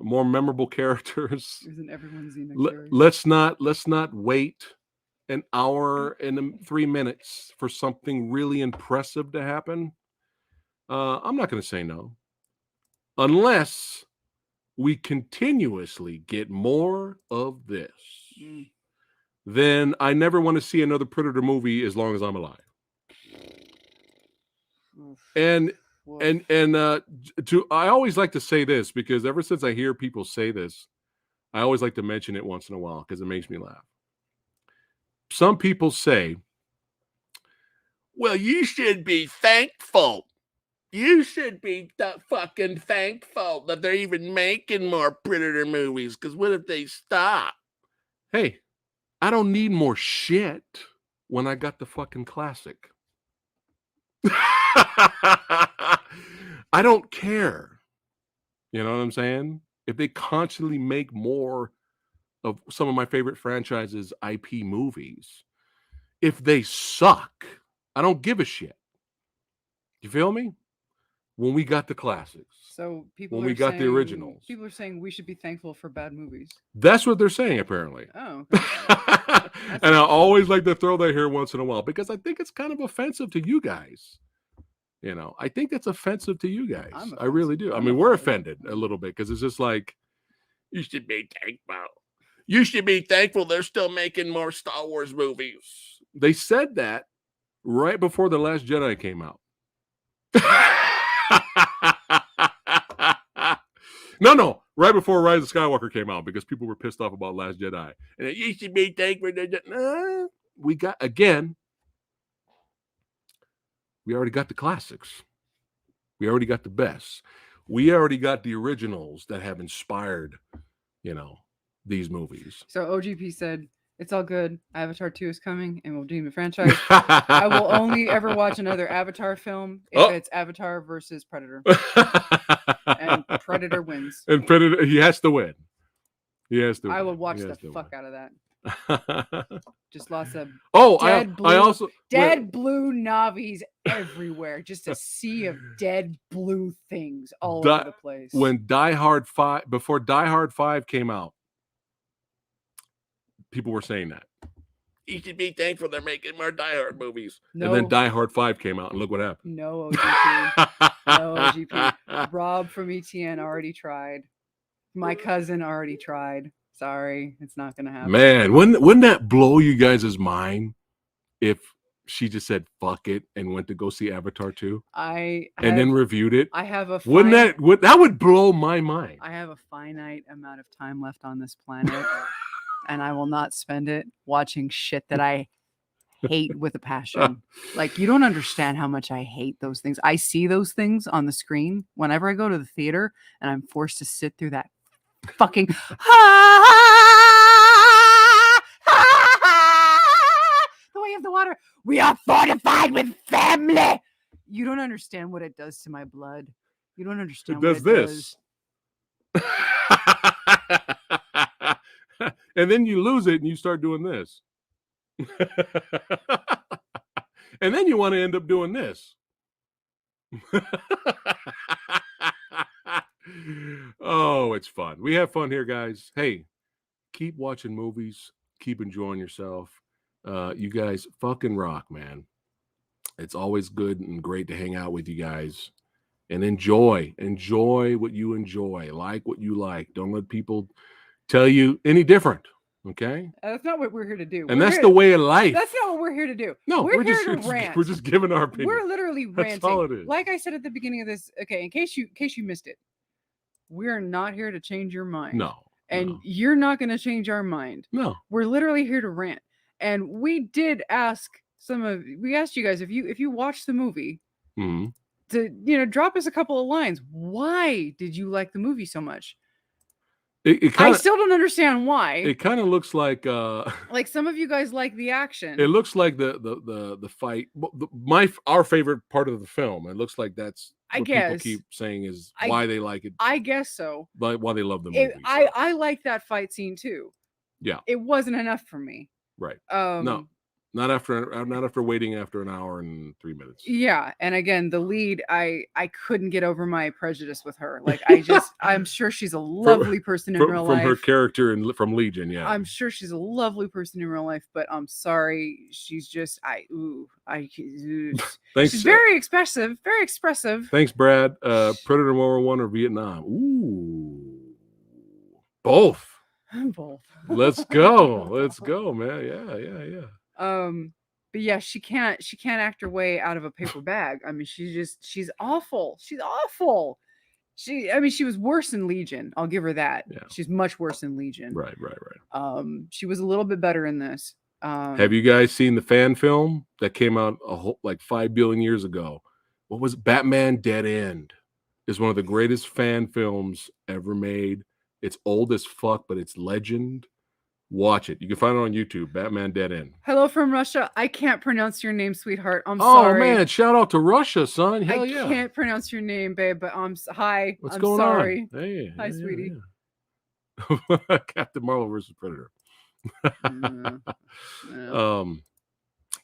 more memorable characters. Isn't everyone's Xena? Let's not wait an hour and 3 minutes for something really impressive to happen. I'm not going to say no, unless we continuously get more of this. Then I never want to see another Predator movie as long as I'm alive. And I always like to say this because ever since I hear people say this, I always like to mention it once in a while because it makes me laugh. Some people say, well, you should be thankful. You should be fucking thankful that they're even making more Predator movies, because what if they stop? Hey, I don't need more shit when I got the fucking classic. I don't care. You know what I'm saying? if they constantly make more of some of my favorite franchises IP movies, if they suck, I don't give a shit. You feel me? When we got the classics. So people when we are got saying, the originals. People are saying we should be thankful for bad movies. That's what they're saying, apparently. Oh, okay. And I always like to throw that here once in a while because I think it's kind of offensive to you guys. You know, I think that's offensive to you guys. I really do. I mean, we're offended a little bit because it's just like, you should be thankful. You should be thankful they're still making more Star Wars movies. They said that right before The Last Jedi came out. No, right before Rise of Skywalker came out because people were pissed off about Last Jedi. And you should be thankful. We got, again, we already got the classics. We already got the best. We already got the originals that have inspired, you know, these movies. So OGP said, it's all good. Avatar 2 is coming and we'll deem the franchise. I will only ever watch another Avatar film if it's Avatar versus Predator. And Predator wins. And Predator, he has to win. He has to win. I would watch the fuck out of that. Just lots of dead blue Navis everywhere. Just a sea of dead blue things all over the place. When before Die Hard 5 came out, people were saying that. You should be thankful they're making more Die Hard movies. No. And then Die Hard 5 came out, and look what happened. No OGP. No OGP. Rob from ETN already tried. My cousin already tried. Sorry, it's not going to happen. Man, wouldn't that blow you guys' mind if she just said fuck it and went to go see Avatar 2? Then reviewed it? I have a that would blow my mind. I have a finite amount of time left on this planet. And I will not spend it watching shit that I hate with a passion. Like, you don't understand how much I hate those things. I see those things on the screen whenever I go to the theater and I'm forced to sit through that fucking the way of the water. We are fortified with family. You don't understand what it does to my blood. You don't understand what it does. And then you lose it and you start doing this. And then you want to end up doing this. Oh, it's fun. We have fun here, guys. Hey, keep watching movies. Keep enjoying yourself. You guys fucking rock, man. It's always good and great to hang out with you guys. And enjoy what you enjoy. Like what you like. Don't let people tell you any different. Okay? That's not what we're here to do. And that's the way of life. That's not what we're here to do. No, we're here to rant. We're just giving our opinion. We're literally ranting. That's all it is. Like I said at the beginning of this, okay, in case you missed it, we're not here to change your mind. No. And you're not going to change our mind. No. We're literally here to rant. And we did ask we asked you guys if you watched the movie, to drop us a couple of lines. Why did you like the movie so much? I still don't understand why. It kind of looks like like some of you guys like the action. It looks like the fight. Our favorite part of the film. It looks like that's what people keep saying is why they like it. I guess so. But why they love the movie. I like that fight scene too. Yeah. It wasn't enough for me. Right. No. Not after waiting after an hour and 3 minutes. Yeah, and again, the lead, I couldn't get over my prejudice with her. Like, I'm sure she's a lovely person in real life. From her character from Legion, yeah. I'm sure she's a lovely person in real life, but I'm sorry, she's just Thanks. She's very expressive, very expressive. Thanks, Brad. Predator World War I or Vietnam? Ooh, both. Both. Let's go, man. Yeah. But yeah, she can't act her way out of a paper bag. I mean, she's awful. She's awful. She was worse in Legion. I'll give her that. Yeah. She's much worse in Legion. Right. She was a little bit better in this. Have you guys seen the fan film that came out like 5 billion years ago? What was it? Batman Dead End is one of the greatest fan films ever made. It's old as fuck, but it's legend. Watch it. You can find it on YouTube. Batman Dead End. Hello from Russia. I can't pronounce your name, sweetheart. I'm sorry. Oh man, shout out to Russia, son. Hell yeah. I can't pronounce your name, babe. But hi. What's I'm going sorry. on? Hey, hi, sweetie. Captain Marvel versus Predator. Yeah.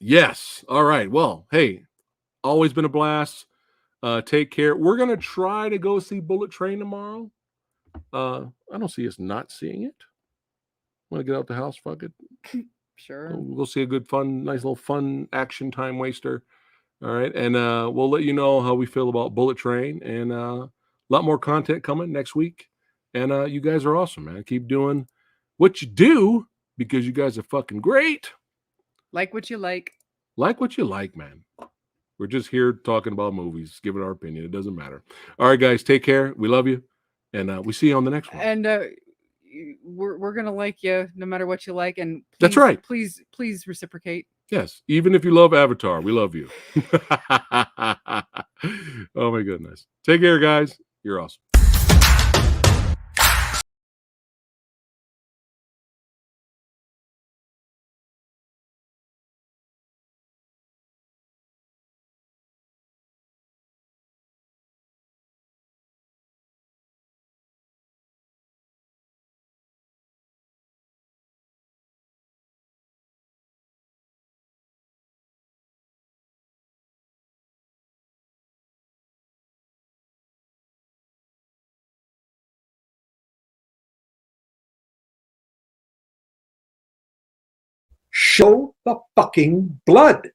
Yes. All right. Well, hey, always been a blast. Take care. We're gonna try to go see Bullet Train tomorrow. I don't see us not seeing it. Want to get out the house? Fuck it. Sure. We'll see a good, fun, nice little fun action time waster. All right, and we'll let you know how we feel about Bullet Train, and a lot more content coming next week. And you guys are awesome, man. Keep doing what you do because you guys are fucking great. Like what you like. Like what you like, man. We're just here talking about movies, giving our opinion. It doesn't matter. All right, guys, take care. We love you, and we see you on the next one. And we're gonna like you no matter what you like, and please, that's right. Please reciprocate. Yes, even if you love Avatar, we love you. Oh my goodness. Take care, guys. You're awesome. Show the fucking blood.